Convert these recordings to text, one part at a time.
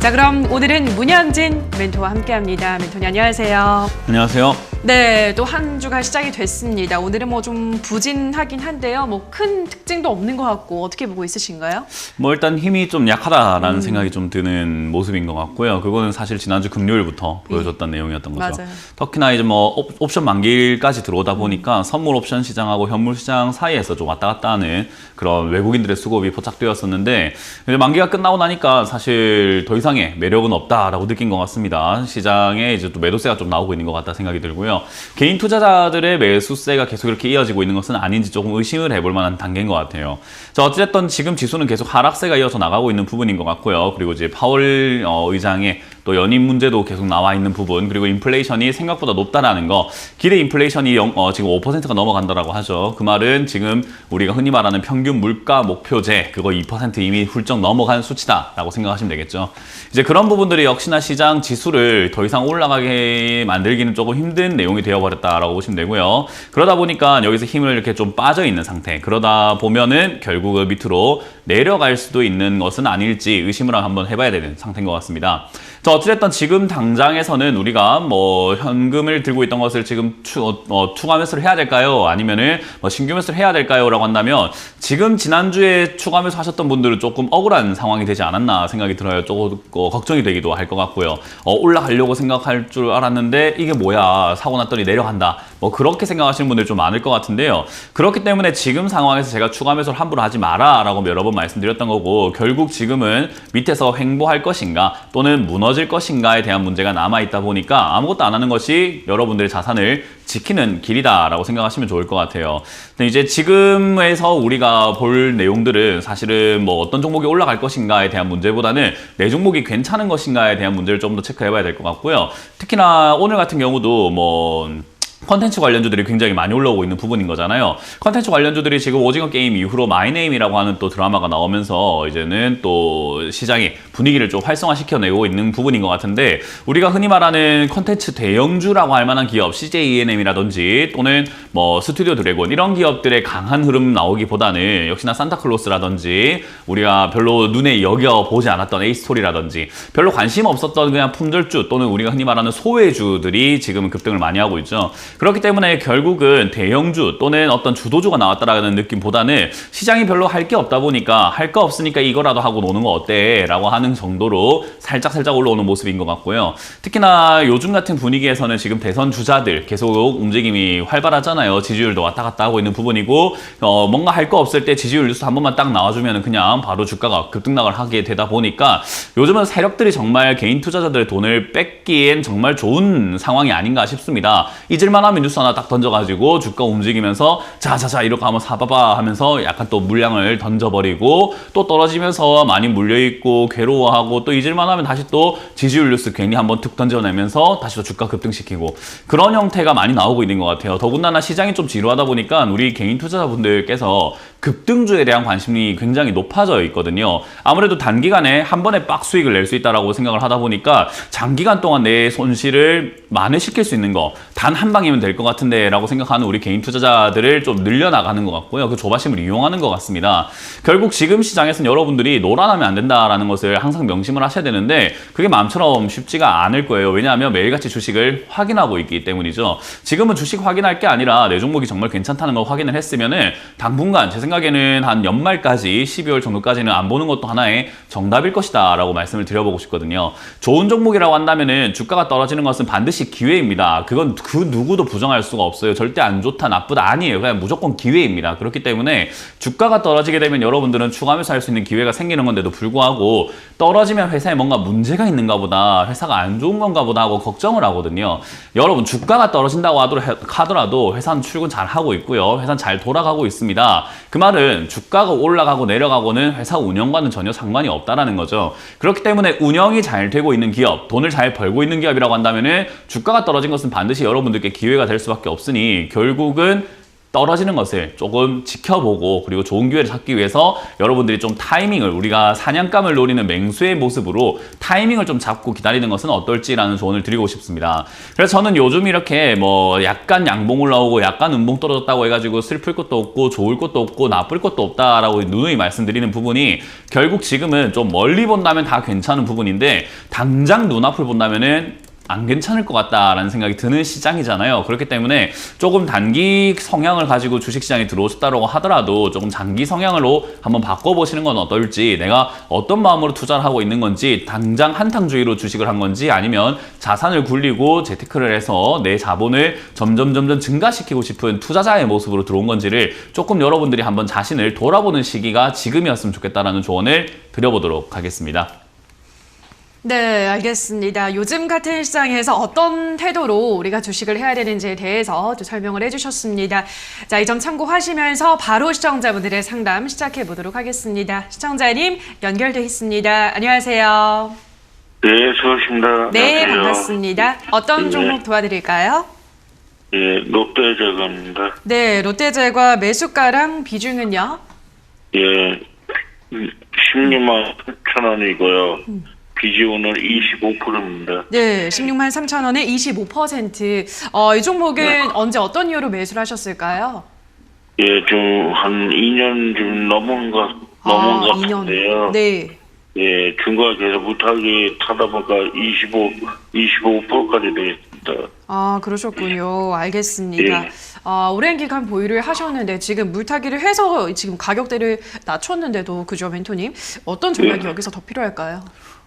자, 그럼 오늘은 문현진 멘토와 함께합니다. 멘토님 안녕하세요. 안녕하세요. 네, 또 한 주가 시작이 됐습니다. 오늘은 뭐 좀 부진하긴 한데요. 뭐 큰 특징도 없는 것 같고 어떻게 보고 있으신가요? 뭐 일단 힘이 좀 약하다라는 생각이 좀 드는 모습인 것 같고요. 그거는 사실 지난주 금요일부터 보여줬던 내용이었던 거죠. 맞아요. 특히나 이제 뭐 옵션 만기일까지 들어오다 보니까 선물 옵션 시장하고 현물 시장 사이에서 좀 왔다 갔다 하는 그런 외국인들의 수급이 포착되었었는데 이제 만기가 끝나고 나니까 사실 더 이상의 매력은 없다라고 느낀 것 같습니다. 시장에 이제 또 매도세가 좀 나오고 있는 것 같다 생각이 들고요. 개인 투자자들의 매수세가 계속 이렇게 이어지고 있는 것은 아닌지 조금 의심을 해볼 만한 단계인 것 같아요. 자, 어쨌든 지금 지수는 계속 하락세가 이어서 나가고 있는 부분인 것 같고요. 그리고 이제 파월 의장의 또 연임 문제도 계속 나와 있는 부분, 그리고 인플레이션이 생각보다 높다라는 거, 기대 인플레이션이 지금 5%가 넘어간다라고 하죠. 그 말은 지금 우리가 흔히 말하는 평균 물가 목표제, 그거 2% 이미 훌쩍 넘어간 수치다라고 생각하시면 되겠죠. 이제 그런 부분들이 역시나 시장 지수를 더 이상 올라가게 만들기는 조금 힘든 내용이 되어버렸다라고 보시면 되고요. 그러다 보니까 여기서 힘을 이렇게 좀 빠져 있는 상태. 그러다 보면은 결국은 밑으로 내려갈 수도 있는 것은 아닐지 의심을 한번 해봐야 되는 상태인 것 같습니다. 자, 어찌됐든 지금 당장에서는 우리가 뭐 현금을 들고 있던 것을 지금 추가 매수를 해야 될까요? 아니면은 뭐 신규 매수를 해야 될까요? 라고 한다면 지금 지난주에 추가 매수 하셨던 분들은 조금 억울한 상황이 되지 않았나 생각이 들어요. 조금 걱정이 되기도 할 것 같고요. 올라가려고 생각할 줄 알았는데 이게 뭐야? 사고 났더니 내려간다. 뭐 그렇게 생각하시는 분들이 좀 많을 것 같은데요. 그렇기 때문에 지금 상황에서 제가 추가 매수를 함부로 하지 마라 라고 여러 번 말씀드렸던 거고, 결국 지금은 밑에서 횡보할 것인가 또는 무너질 것인가에 대한 문제가 남아있다 보니까 아무것도 안 하는 것이 여러분들의 자산을 지키는 길이다라고 생각하시면 좋을 것 같아요. 근데 이제 지금에서 우리가 볼 내용들은 사실은 뭐 어떤 종목이 올라갈 것인가에 대한 문제보다는 내 종목이 괜찮은 것인가에 대한 문제를 좀 더 체크해봐야 될 것 같고요. 특히나 오늘 같은 경우도 뭐 컨텐츠 관련주들이 굉장히 많이 올라오고 있는 부분인 거잖아요. 컨텐츠 관련주들이 지금 오징어 게임 이후로 마이네임이라고 하는 또 드라마가 나오면서 이제는 또 시장이 분위기를 좀 활성화시켜내고 있는 부분인 것 같은데, 우리가 흔히 말하는 컨텐츠 대형주라고 할 만한 기업, CJ ENM이라든지 또는 뭐 스튜디오 드래곤 이런 기업들의 강한 흐름 나오기보다는 역시나 산타클로스라든지 우리가 별로 눈에 여겨보지 않았던 에이스토리라든지 별로 관심 없었던 그냥 품절주 또는 우리가 흔히 말하는 소외주들이 지금은 급등을 많이 하고 있죠. 그렇기 때문에 결국은 대형주 또는 어떤 주도주가 나왔다라는 느낌보다는 시장이 별로 할 게 없다 보니까 할 거 없으니까 이거라도 하고 노는 거 어때? 라고 하는 정도로 살짝 올라오는 모습인 것 같고요. 특히나 요즘 같은 분위기에서는 지금 대선 주자들 계속 움직임이 활발하잖아요. 지지율도 왔다 갔다 하고 있는 부분이고, 뭔가 할 거 없을 때 지지율 뉴스 한 번만 딱 나와주면 그냥 바로 주가가 급등락을 하게 되다 보니까 요즘은 세력들이 정말 개인 투자자들의 돈을 뺏기엔 정말 좋은 상황이 아닌가 싶습니다. 잊을만 하면 뉴스 하나 딱 던져가지고 주가 움직이면서 자자자 이렇게 한번 사봐봐 하면서 약간 또 물량을 던져버리고 또 떨어지면서 많이 물려있고 괴로워하고 또 잊을만 하면 다시 또 지지율 뉴스 괜히 한번 툭 던져내면서 다시 또 주가 급등시키고, 그런 형태가 많이 나오고 있는 것 같아요. 더군다나 시장이 좀 지루하다 보니까 우리 개인 투자자분들께서 급등주에 대한 관심이 굉장히 높아져 있거든요. 아무래도 단기간에 한 번에 빡 수익을 낼 수 있다라고 생각을 하다 보니까 장기간 동안 내 손실을 만회시킬 수 있는 거 단 한 방이면 될 것 같은데 라고 생각하는 우리 개인 투자자들을 좀 늘려나가는 것 같고요. 그 조바심을 이용하는 것 같습니다. 결국 지금 시장에서는 여러분들이 놀아나면 안 된다라는 것을 항상 명심을 하셔야 되는데 그게 마음처럼 쉽지가 않을 거예요. 왜냐하면 매일같이 주식을 확인하고 있기 때문이죠. 지금은 주식 확인할 게 아니라 내 종목이 정말 괜찮다는 걸 확인을 했으면은 당분간 제 생각에는 한 연말까지 12월 정도까지는 안 보는 것도 하나의 정답일 것이다 라고 말씀을 드려보고 싶거든요. 좋은 종목이라고 한다면은 주가가 떨어지는 것은 반드시 기회입니다. 그건 그 누구도 부정할 수가 없어요. 절대 안 좋다 나쁘다 아니에요. 그냥 무조건 기회입니다. 그렇기 때문에 주가가 떨어지게 되면 여러분들은 추가 매수할 수 있는 기회가 생기는 건데도 불구하고 떨어지면 회사에 뭔가 문제가 있는가 보다, 회사가 안 좋은 건가 보다 하고 걱정을 하거든요. 여러분, 주가가 떨어진다고 하더라도 회사는 출근 잘 하고 있고요. 회사는 잘 돌아가고 있습니다. 그 말은 주가가 올라가고 내려가고는 회사 운영과는 전혀 상관이 없다라는 거죠. 그렇기 때문에 운영이 잘 되고 있는 기업, 돈을 잘 벌고 있는 기업이라고 한다면은 주가가 떨어진 것은 반드시 여러분들께 기회가 될 수밖에 없으니 결국은 떨어지는 것을 조금 지켜보고 그리고 좋은 기회를 찾기 위해서 여러분들이 좀 타이밍을 우리가 사냥감을 노리는 맹수의 모습으로 타이밍을 좀 잡고 기다리는 것은 어떨지라는 조언을 드리고 싶습니다. 그래서 저는 요즘 이렇게 뭐 약간 양봉 올라오고 약간 음봉 떨어졌다고 해가지고 슬플 것도 없고 좋을 것도 없고 나쁠 것도 없다라고 누누이 말씀드리는 부분이 결국 지금은 좀 멀리 본다면 다 괜찮은 부분인데 당장 눈앞을 본다면은 안 괜찮을 것 같다라는 생각이 드는 시장이잖아요. 그렇기 때문에 조금 단기 성향을 가지고 주식시장에 들어오셨다고 하더라도 조금 장기 성향으로 한번 바꿔보시는 건 어떨지, 내가 어떤 마음으로 투자를 하고 있는 건지, 당장 한탕주의로 주식을 한 건지 아니면 자산을 굴리고 재테크를 해서 내 자본을 점점 증가시키고 싶은 투자자의 모습으로 들어온 건지를 조금 여러분들이 한번 자신을 돌아보는 시기가 지금이었으면 좋겠다라는 조언을 드려보도록 하겠습니다. 네, 알겠습니다. 요즘 같은 시장에서 어떤 태도로 우리가 주식을 해야 되는지에 대해서 또 설명을 해주셨습니다. 자, 이 점 참고하시면서 바로 시청자분들의 상담 시작해 보도록 하겠습니다. 시청자님 연결돼 있습니다. 안녕하세요. 네, 수고하십니다. 네, 안녕하세요. 반갑습니다. 어떤 네. 종목 도와드릴까요? 예, 롯데제과입니다. 네, 롯데제과 매수가랑 비중은요? 예, 16만 8천 원이고요. 비지오는 25%입니다. 네, 16만 3천 원에 25%. 이 종목은 언제 어떤 이유로 매수를 하셨을까요? 예, 좀 한 2년 좀 넘은 것 2년. 같은데요. 네. 예, 중간에 계속 못하게 타다 보니까 25%까지 되겠습니다. 아, 그러셨군요. 알겠습니다. 예. 오랜 기간 보유를 하셨는데 지금 물타기를 해서 지금 가격대를 낮췄는데도 그죠, 멘토님? 어떤 전략이 여기서 더 필요할까요?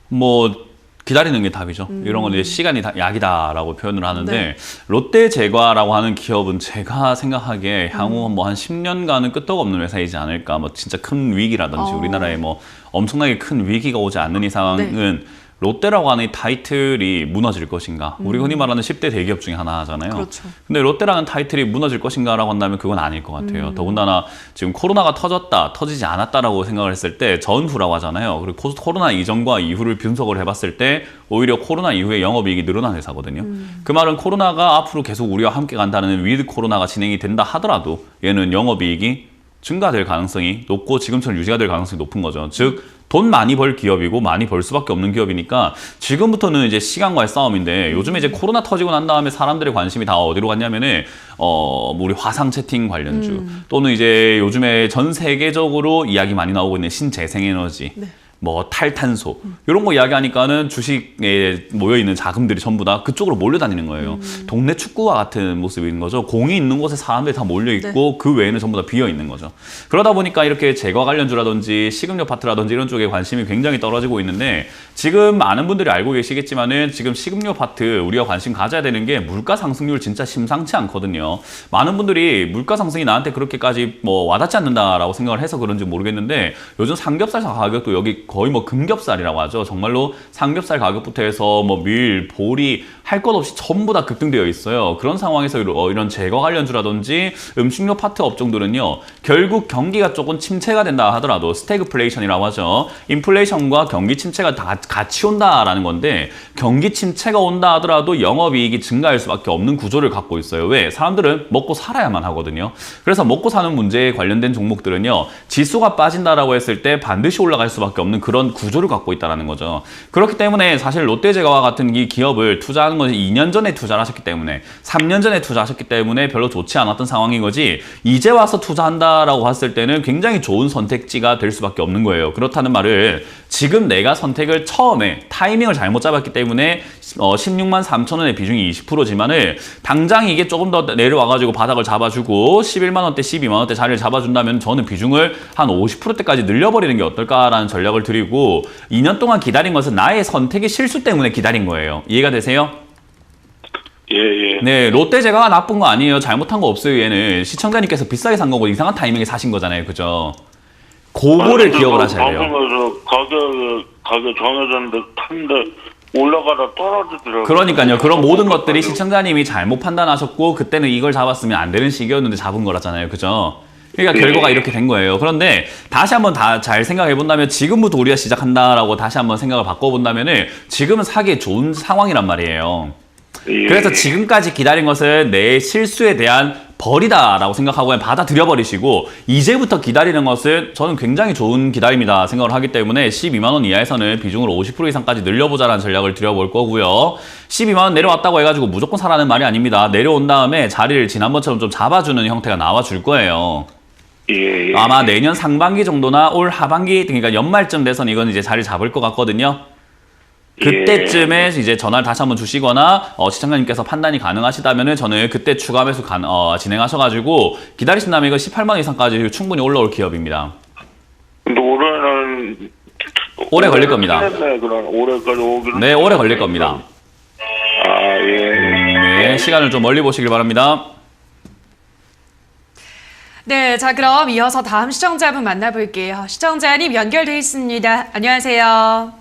뭐 기다리는 게 답이죠. 이런 건 이제 시간이 약이다라고 표현을 하는데 네. 롯데제과라고 하는 기업은 제가 생각하기에 향후 뭐 한 10년간은 끄떡없는 회사이지 않을까. 뭐 진짜 큰 위기라든지 우리나라에 뭐 엄청나게 큰 위기가 오지 않는 이상은 롯데라고 하는 이 타이틀이 무너질 것인가? 우리 흔히 말하는 10대 대기업 중에 하나잖아요. 그렇죠. 근데 롯데라는 타이틀이 무너질 것인가라고 한다면 그건 아닐 것 같아요. 더군다나 지금 코로나가 터졌다, 터지지 않았다라고 생각을 했을 때 전후라고 하잖아요. 그리고 코로나 이전과 이후를 분석을 해봤을 때 오히려 코로나 이후에 영업이익이 늘어난 회사거든요. 그 말은 코로나가 앞으로 계속 우리와 함께 간다는 위드 코로나가 진행이 된다 하더라도 얘는 영업이익이 증가될 가능성이 높고 지금처럼 유지가 될 가능성이 높은 거죠. 즉 돈 많이 벌 기업이고 많이 벌 수밖에 없는 기업이니까 지금부터는 이제 시간과의 싸움인데 요즘에 이제 코로나 터지고 난 다음에 사람들의 관심이 다 어디로 갔냐면은 뭐 우리 화상 채팅 관련주 또는 이제 요즘에 전 세계적으로 이야기 많이 나오고 있는 신재생에너지 뭐 탈탄소 이런 거 이야기하니까는 주식에 모여있는 자금들이 전부 다 그쪽으로 몰려다니는 거예요. 동네 축구와 같은 모습인 거죠. 공이 있는 곳에 사람들이 다 몰려있고 그 외에는 전부 다 비어있는 거죠. 그러다 보니까 이렇게 제과 관련주라든지 식음료 파트라든지 이런 쪽에 관심이 굉장히 떨어지고 있는데 지금 많은 분들이 알고 계시겠지만은 지금 식음료 파트 우리가 관심 가져야 되는 게 물가 상승률 진짜 심상치 않거든요. 많은 분들이 물가 상승이 나한테 그렇게까지 뭐 와닿지 않는다라고 생각을 해서 그런지 모르겠는데 요즘 삼겹살 가격도 여기 거의 뭐 금겹살이라고 하죠. 정말로 삼겹살 가격부터 해서 뭐 밀, 보리 할 것 없이 전부 다 급등되어 있어요. 그런 상황에서 이런 제과 관련주라든지 음식료 파트 업종들은요. 결국 경기가 조금 침체가 된다 하더라도 스태그플레이션이라고 하죠. 인플레이션과 경기 침체가 다 같이 온다라는 건데 경기 침체가 온다 하더라도 영업이익이 증가할 수밖에 없는 구조를 갖고 있어요. 왜? 사람들은 먹고 살아야만 하거든요. 그래서 먹고 사는 문제에 관련된 종목들은요. 지수가 빠진다라고 했을 때 반드시 올라갈 수밖에 없는 그런 구조를 갖고 있다는 거죠. 그렇기 때문에 사실 롯데제과와 같은 이 기업을 투자하는 것이 2년 전에 투자를 하셨기 때문에 3년 전에 투자하셨기 때문에 별로 좋지 않았던 상황인 거지 이제 와서 투자한다라고 봤을 때는 굉장히 좋은 선택지가 될 수밖에 없는 거예요. 그렇다는 말은 지금 내가 선택을 처음에 타이밍을 잘못 잡았기 때문에 16만 3천 원의 비중이 20%지만은 당장 이게 조금 더 내려와가지고 바닥을 잡아주고 11만 원대, 12만 원대 자리를 잡아준다면 저는 비중을 한 50%대까지 늘려버리는 게 어떨까라는 전략을 드리고 2년 동안 기다린 것은 나의 선택의 실수 때문에 기다린 거예요. 이해가 되세요? 예. 네, 롯데제과가 나쁜 거 아니에요. 잘못한 거 없어요. 얘는 시청자님께서 비싸게 산 거고 이상한 타이밍에 사신 거잖아요. 그죠? 그거를 기억을 하셔야 돼요. 가격 정해졌는데 탔는데 올라가다 떨어지더라고요. 그러니까요. 그런 모든 것들이 시청자님이 잘못 판단하셨고 그때는 이걸 잡았으면 안 되는 시기였는데 잡은 거라잖아요. 그죠? 그러니까 결과가 이렇게 된 거예요. 그런데 다시 한번 다 잘 생각해 본다면 지금부터 우리가 시작한다라고 다시 한번 생각을 바꿔본다면은 지금은 사기에 좋은 상황이란 말이에요. 예. 그래서 지금까지 기다린 것은 내 실수에 대한 벌이다라고 생각하고 그냥 받아들여버리시고 이제부터 기다리는 것은 저는 굉장히 좋은 기다림이다 생각을 하기 때문에 12만 원 이하에서는 비중을 50% 이상까지 늘려보자라는 전략을 드려볼 거고요. 12만 원 내려왔다고 해가지고 무조건 사라는 말이 아닙니다. 내려온 다음에 자리를 지난번처럼 좀 잡아주는 형태가 나와줄 거예요. 예. 아마 내년 상반기 정도나 올 하반기, 그러니까 연말쯤 돼서는 이건 이제 자리 잡을 것 같거든요. 그때쯤에 이제 전화를 다시 한번 주시거나 시청자님께서 판단이 가능하시다면은 저는 그때 추가 매수 진행하셔가지고 기다리신다면 이거 18만 원 이상까지 충분히 올라올 기업입니다. 근데 올해는 오래 걸릴 겁니다. 그럼 올해까지 오기는 네, 오래 걸릴 겁니다. 아, 예. 네, 시간을 좀 멀리 보시길 바랍니다. 네, 자 그럼 이어서 다음 시청자분 만나볼게요. 시청자님 연결돼 있습니다. 안녕하세요.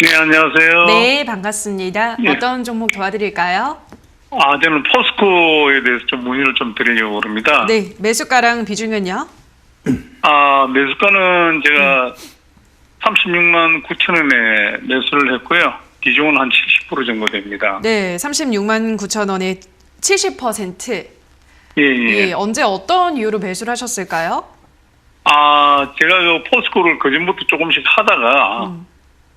네, 안녕하세요. 네, 반갑습니다. 예. 어떤 종목 도와드릴까요? 저는 포스코에 대해서 좀 문의를 좀 드리려고 합니다. 네, 매수가랑 비중은요? 매수가는 제가 36만 9천 원에 매수를 했고요. 비중은 한 70% 정도 됩니다. 네, 36만 9천 원에 70%. 예. 예, 언제 어떤 이유로 매수를 하셨을까요? 제가 그 포스코를 그전부터 조금씩 하다가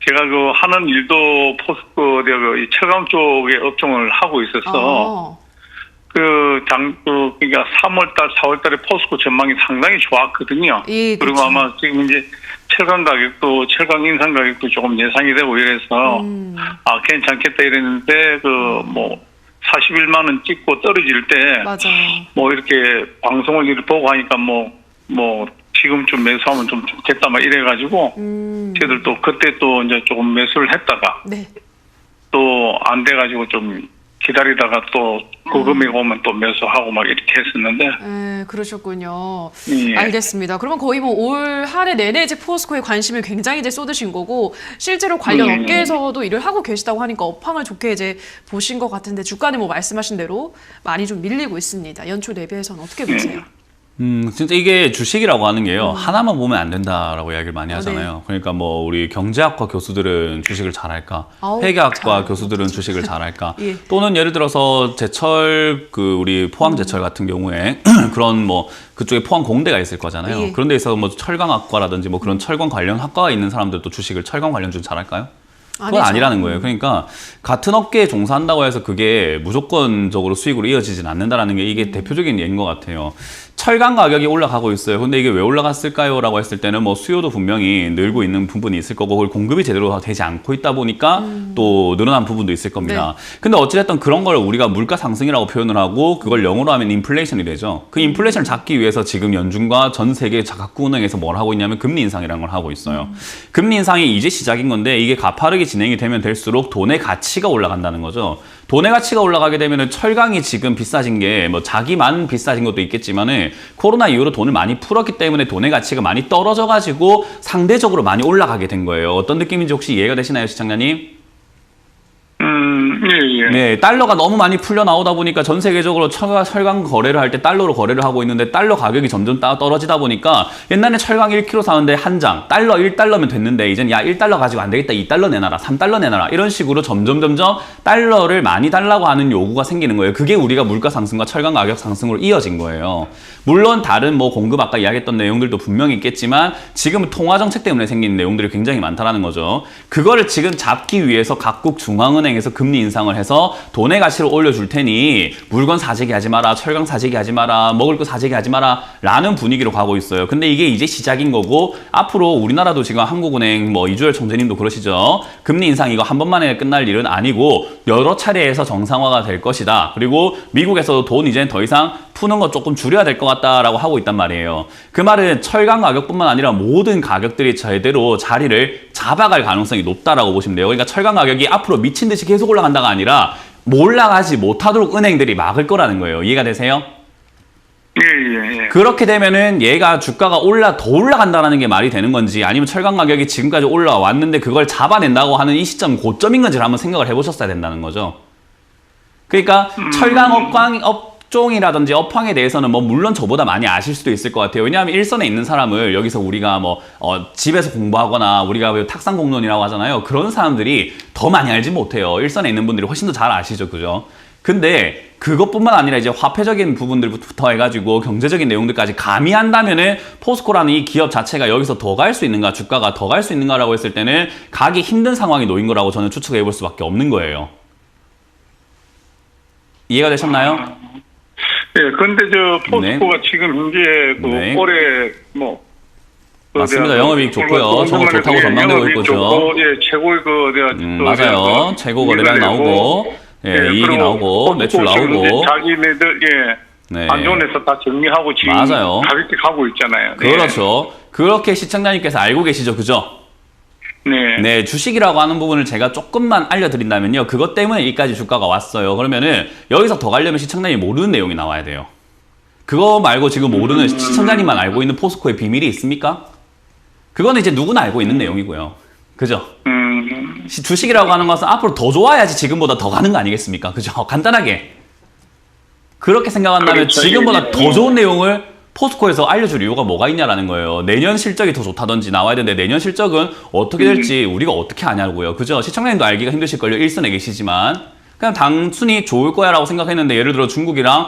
제가 그 하는 일도 포스코 이 철강 쪽의 업종을 하고 있어서 그러니까 3월달, 4월달에 포스코 전망이 상당히 좋았거든요. 예, 그리고 그쵸. 아마 지금 이제 철강 가격도, 철강 인상 가격도 조금 예상이 되고 이래서 괜찮겠다 이랬는데 41만 원 찍고 떨어질 때 맞아. 이렇게 방송을 이렇게 보고 하니까 지금쯤 매수하면 좀 좋겠다 막 이래가지고 저희들도 그때 또 이제 조금 매수를 했다가 네. 또 안 돼가지고 좀 기다리다가 또 그 금액 오면 또 매수하고 막 이렇게 했었는데. 그러셨군요. 예. 알겠습니다. 그러면 거의 올 한 해 내내 이제 포스코에 관심을 굉장히 이제 쏟으신 거고 실제로 관련 업계에서도 일을 하고 계시다고 하니까 업황을 좋게 이제 보신 것 같은데 주가는 말씀하신 대로 많이 좀 밀리고 있습니다. 연초 대비해서는 어떻게 보세요? 진짜 이게 주식이라고 하는 게요. 하나만 보면 안 된다라고 이야기를 많이 네. 하잖아요. 그러니까 우리 경제학과 교수들은 주식을 잘할까? 아우, 회계학과 잘. 교수들은 주식을 잘할까? 예. 또는 예를 들어서 제철 우리 포항 제철 같은 경우에 그런 그쪽에 포항 공대가 있을 거잖아요. 예. 그런 데 있어서 철강학과라든지 그런 철강 관련 학과가 있는 사람들도 주식을 철강 관련 중 잘할까요? 그건 아니죠. 아니라는 거예요. 그러니까 같은 업계에 종사한다고 해서 그게 무조건적으로 수익으로 이어지진 않는다라는 게 이게 대표적인 예인 것 같아요. 철강 가격이 올라가고 있어요. 근데 이게 왜 올라갔을까요? 라고 했을 때는 수요도 분명히 늘고 있는 부분이 있을 거고 그걸 공급이 제대로 되지 않고 있다 보니까 또 늘어난 부분도 있을 겁니다. 근데 어찌됐든 그런 걸 우리가 물가 상승이라고 표현을 하고 그걸 영어로 하면 인플레이션이 되죠. 그 인플레이션을 잡기 위해서 지금 연준과 전 세계 각국은행에서 뭘 하고 있냐면 금리 인상이라는 걸 하고 있어요. 금리 인상이 이제 시작인 건데 이게 가파르게 진행이 되면 될수록 돈의 가치가 올라간다는 거죠. 돈의 가치가 올라가게 되면 철강이 지금 비싸진 게 자기만 비싸진 것도 있겠지만은 코로나 이후로 돈을 많이 풀었기 때문에 돈의 가치가 많이 떨어져가지고 상대적으로 많이 올라가게 된 거예요. 어떤 느낌인지 혹시 이해가 되시나요, 시청자님? 예. 네, 달러가 너무 많이 풀려 나오다 보니까 전 세계적으로 철강 거래를 할 때 달러로 거래를 하고 있는데 달러 가격이 점점 떨어지다 보니까 옛날에 철강 1kg 사는데 한 장, 달러 1달러면 됐는데 이젠 1달러 가지고 안 되겠다, 2달러 내놔라, 3달러 내놔라 이런 식으로 점점 달러를 많이 달라고 하는 요구가 생기는 거예요. 그게 우리가 물가 상승과 철강 가격 상승으로 이어진 거예요. 물론 다른 공급 아까 이야기했던 내용들도 분명히 있겠지만 지금은 통화 정책 때문에 생긴 내용들이 굉장히 많다라는 거죠. 그거를 지금 잡기 위해서 각국 중앙은행에서 금리 인상을 해서 돈의 가치를 올려줄 테니 물건 사재기 하지 마라, 철강 사재기 하지 마라, 먹을 거 사재기 하지 마라 라는 분위기로 가고 있어요. 근데 이게 이제 시작인 거고 앞으로 우리나라도 지금 한국은행 이주열 총재님도 그러시죠. 금리 인상 이거 한 번만에 끝날 일은 아니고 여러 차례에서 정상화가 될 것이다. 그리고 미국에서도 돈 이제 더 이상 푸는 거 조금 줄여야 될 것 같다라고 하고 있단 말이에요. 그 말은 철강 가격뿐만 아니라 모든 가격들이 제대로 자리를 잡아갈 가능성이 높다라고 보시면 돼요. 그러니까 철강 가격이 앞으로 미친 듯이 계속 올라간다가 아니라 올라가지 못하도록 은행들이 막을 거라는 거예요. 이해가 되세요? 예. 그렇게 되면은 얘가 주가가 더 올라간다는 게 말이 되는 건지 아니면 철강 가격이 지금까지 올라왔는데 그걸 잡아낸다고 하는 이 시점 고점인 건지를 한번 생각을 해보셨어야 된다는 거죠. 그러니까 철강 업종이라든지 업황에 대해서는 물론 저보다 많이 아실 수도 있을 것 같아요. 왜냐하면 일선에 있는 사람을 여기서 우리가 집에서 공부하거나 우리가 탁상 공론이라고 하잖아요. 그런 사람들이 더 많이 알지 못해요. 일선에 있는 분들이 훨씬 더 잘 아시죠, 그죠? 근데 그것뿐만 아니라 이제 화폐적인 부분들부터 해가지고 경제적인 내용들까지 가미한다면은 포스코라는 이 기업 자체가 여기서 더 갈 수 있는가, 주가가 더 갈 수 있는가라고 했을 때는 가기 힘든 상황이 놓인 거라고 저는 추측해 볼 수밖에 없는 거예요. 이해가 되셨나요? 예, 근데 저 포스코가 네. 지금 현재 그 네. 올해 뭐 맞습니다. 영업이익 좋고요. 저거 좋다고 전망되고 있고죠. 예, 최고의 맞아요. 최고 거래량 나오고, 예, 이익이 나오고, 매출 나오고. 자기네들 네. 안전에서 다 정리하고 지금 맞아요. 가볍게 가고 있잖아요. 네. 그렇죠. 그렇게 시청자님께서 알고 계시죠, 그죠? 네. 네, 주식이라고 하는 부분을 제가 조금만 알려드린다면요. 그것 때문에 여기까지 주가가 왔어요. 그러면은 여기서 더 가려면 시청자님이 모르는 내용이 나와야 돼요. 그거 말고 지금 모르는 시청자님만 알고 있는 포스코의 비밀이 있습니까? 그거는 이제 누구나 알고 있는 내용이고요. 그죠? 주식이라고 하는 것은 앞으로 더 좋아야지 지금보다 더 가는 거 아니겠습니까? 그죠? 간단하게. 그렇게 생각한다면 그렇죠. 지금보다 예. 더 좋은 내용을 포스코에서 알려줄 이유가 뭐가 있냐라는 거예요. 내년 실적이 더 좋다든지 나와야 되는데 내년 실적은 어떻게 될지 우리가 어떻게 아냐고요. 그죠? 시청자님도 알기가 힘드실걸요. 일선에 계시지만. 그냥 단순히 좋을 거야 라고 생각했는데 예를 들어 중국이랑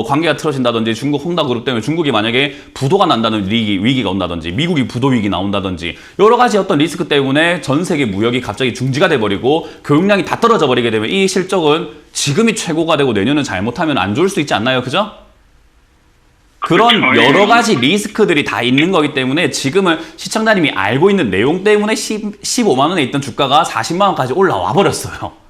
관계가 틀어진다든지 중국 홍다그룹 때문에 중국이 만약에 부도가 난다는 위기가 온다든지 미국이 부도 위기 나온다든지 여러 가지 어떤 리스크 때문에 전 세계 무역이 갑자기 중지가 돼버리고 교육량이 다 떨어져 버리게 되면 이 실적은 지금이 최고가 되고 내년은 잘못하면 안 좋을 수 있지 않나요? 그죠? 그런 그렇죠. 여러 가지 리스크들이 다 있는 거기 때문에 지금은 시청자님이 알고 있는 내용 때문에 15만 원에 있던 주가가 40만 원까지 올라와 버렸어요.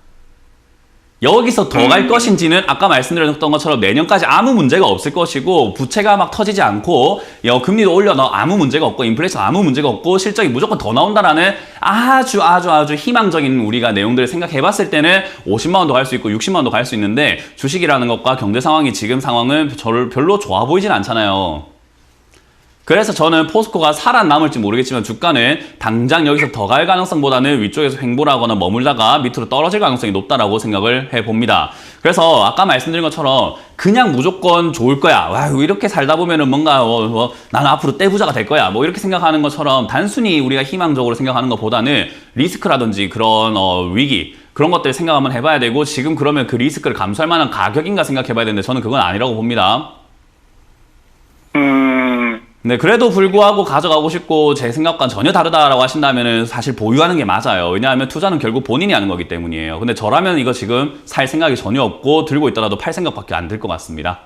여기서 더 갈 것인지는 아까 말씀드렸던 것처럼 내년까지 아무 문제가 없을 것이고 부채가 막 터지지 않고 금리도 올려놔 아무 문제가 없고 인플레이션 아무 문제가 없고 실적이 무조건 더 나온다라는 아주 희망적인 우리가 내용들을 생각해 봤을 때는 50만 원도 갈 수 있고 60만 원도 갈 수 있는데 주식이라는 것과 경제 상황이 지금 상황은 저를 별로 좋아 보이진 않잖아요. 그래서 저는 포스코가 살아남을지 모르겠지만 주가는 당장 여기서 더 갈 가능성보다는 위쪽에서 횡보하거나 머물다가 밑으로 떨어질 가능성이 높다라고 생각을 해봅니다. 그래서 아까 말씀드린 것처럼 그냥 무조건 좋을 거야. 와, 이렇게 살다 보면은 뭔가 나는 앞으로 떼부자가 될 거야. 뭐 이렇게 생각하는 것처럼 단순히 우리가 희망적으로 생각하는 것보다는 리스크라든지 그런 위기 그런 것들 생각 한번 해봐야 되고 지금 그러면 그 리스크를 감수할 만한 가격인가 생각해봐야 되는데 저는 그건 아니라고 봅니다. 네, 그래도 불구하고 가져가고 싶고 제 생각과는 전혀 다르다라고 하신다면은 사실 보유하는 게 맞아요. 왜냐하면 투자는 결국 본인이 하는 거기 때문이에요. 근데 저라면 이거 지금 살 생각이 전혀 없고 들고 있더라도 팔 생각밖에 안 들 것 같습니다.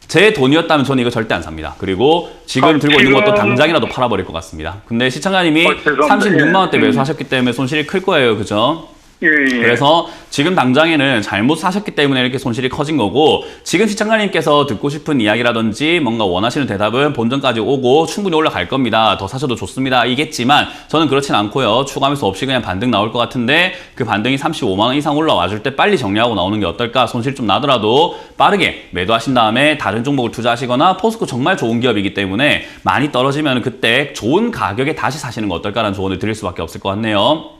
제 돈이었다면 저는 이거 절대 안 삽니다. 그리고 지금 들고 있는 것도 당장이라도 팔아버릴 것 같습니다. 근데 시청자님이 36만 원대 매수하셨기 때문에 손실이 클 거예요. 그죠? 예. 그래서 지금 당장에는 잘못 사셨기 때문에 이렇게 손실이 커진 거고 지금 시청자님께서 듣고 싶은 이야기라든지 뭔가 원하시는 대답은 본전까지 오고 충분히 올라갈 겁니다. 더 사셔도 좋습니다. 이겠지만 저는 그렇진 않고요. 추가 매수 없이 그냥 반등 나올 것 같은데 그 반등이 35만 원 이상 올라와 줄 때 빨리 정리하고 나오는 게 어떨까? 손실 좀 나더라도 빠르게 매도하신 다음에 다른 종목을 투자하시거나 포스코 정말 좋은 기업이기 때문에 많이 떨어지면 그때 좋은 가격에 다시 사시는 거 어떨까라는 조언을 드릴 수밖에 없을 것 같네요.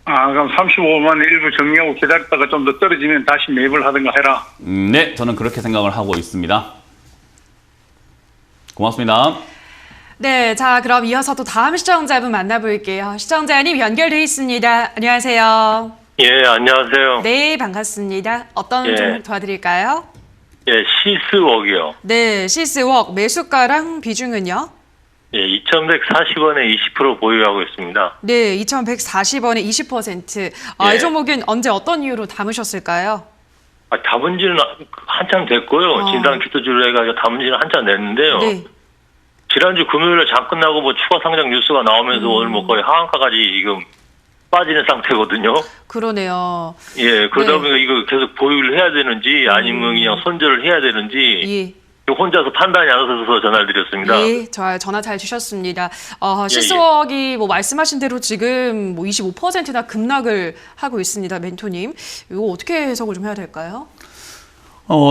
그럼 35만 원 일부 정리하고 기다렸다가 좀 더 떨어지면 다시 매입을 하든가 해라. 네, 저는 그렇게 생각을 하고 있습니다. 고맙습니다. 네, 자 그럼 이어서 또 다음 시청자분 만나볼게요. 시청자님 연결돼 있습니다. 안녕하세요. 예, 안녕하세요. 네, 반갑습니다. 어떤 예. 종목 도와드릴까요? 예, 시스웍이요. 네, 시스웍 매수가랑 비중은요? 예, 2,140원에 20% 보유하고 있습니다. 네, 2,140원에 20%. 예. 이 종목은 언제 어떤 이유로 담으셨을까요? 담은 지는 한참 됐고요. 진상 주도주로 해가지고 담은 지는 한참 됐는데요. 네. 지난주 금요일에 장 끝나고 뭐 추가 상장 뉴스가 나오면서 오늘 뭐 거의 하한가까지 지금 빠지는 상태거든요. 그러네요. 예, 그러다 네. 보니까 이거 계속 보유를 해야 되는지 아니면 그냥 손절을 해야 되는지 예. 혼자서 판단이 안 서서 전화를 드렸습니다. 예, 전화 잘 주셨습니다. 시스웍이 뭐 말씀하신 대로 지금 뭐 25%나 급락을 하고 있습니다, 멘토님. 이거 어떻게 해석을 좀 해야 될까요?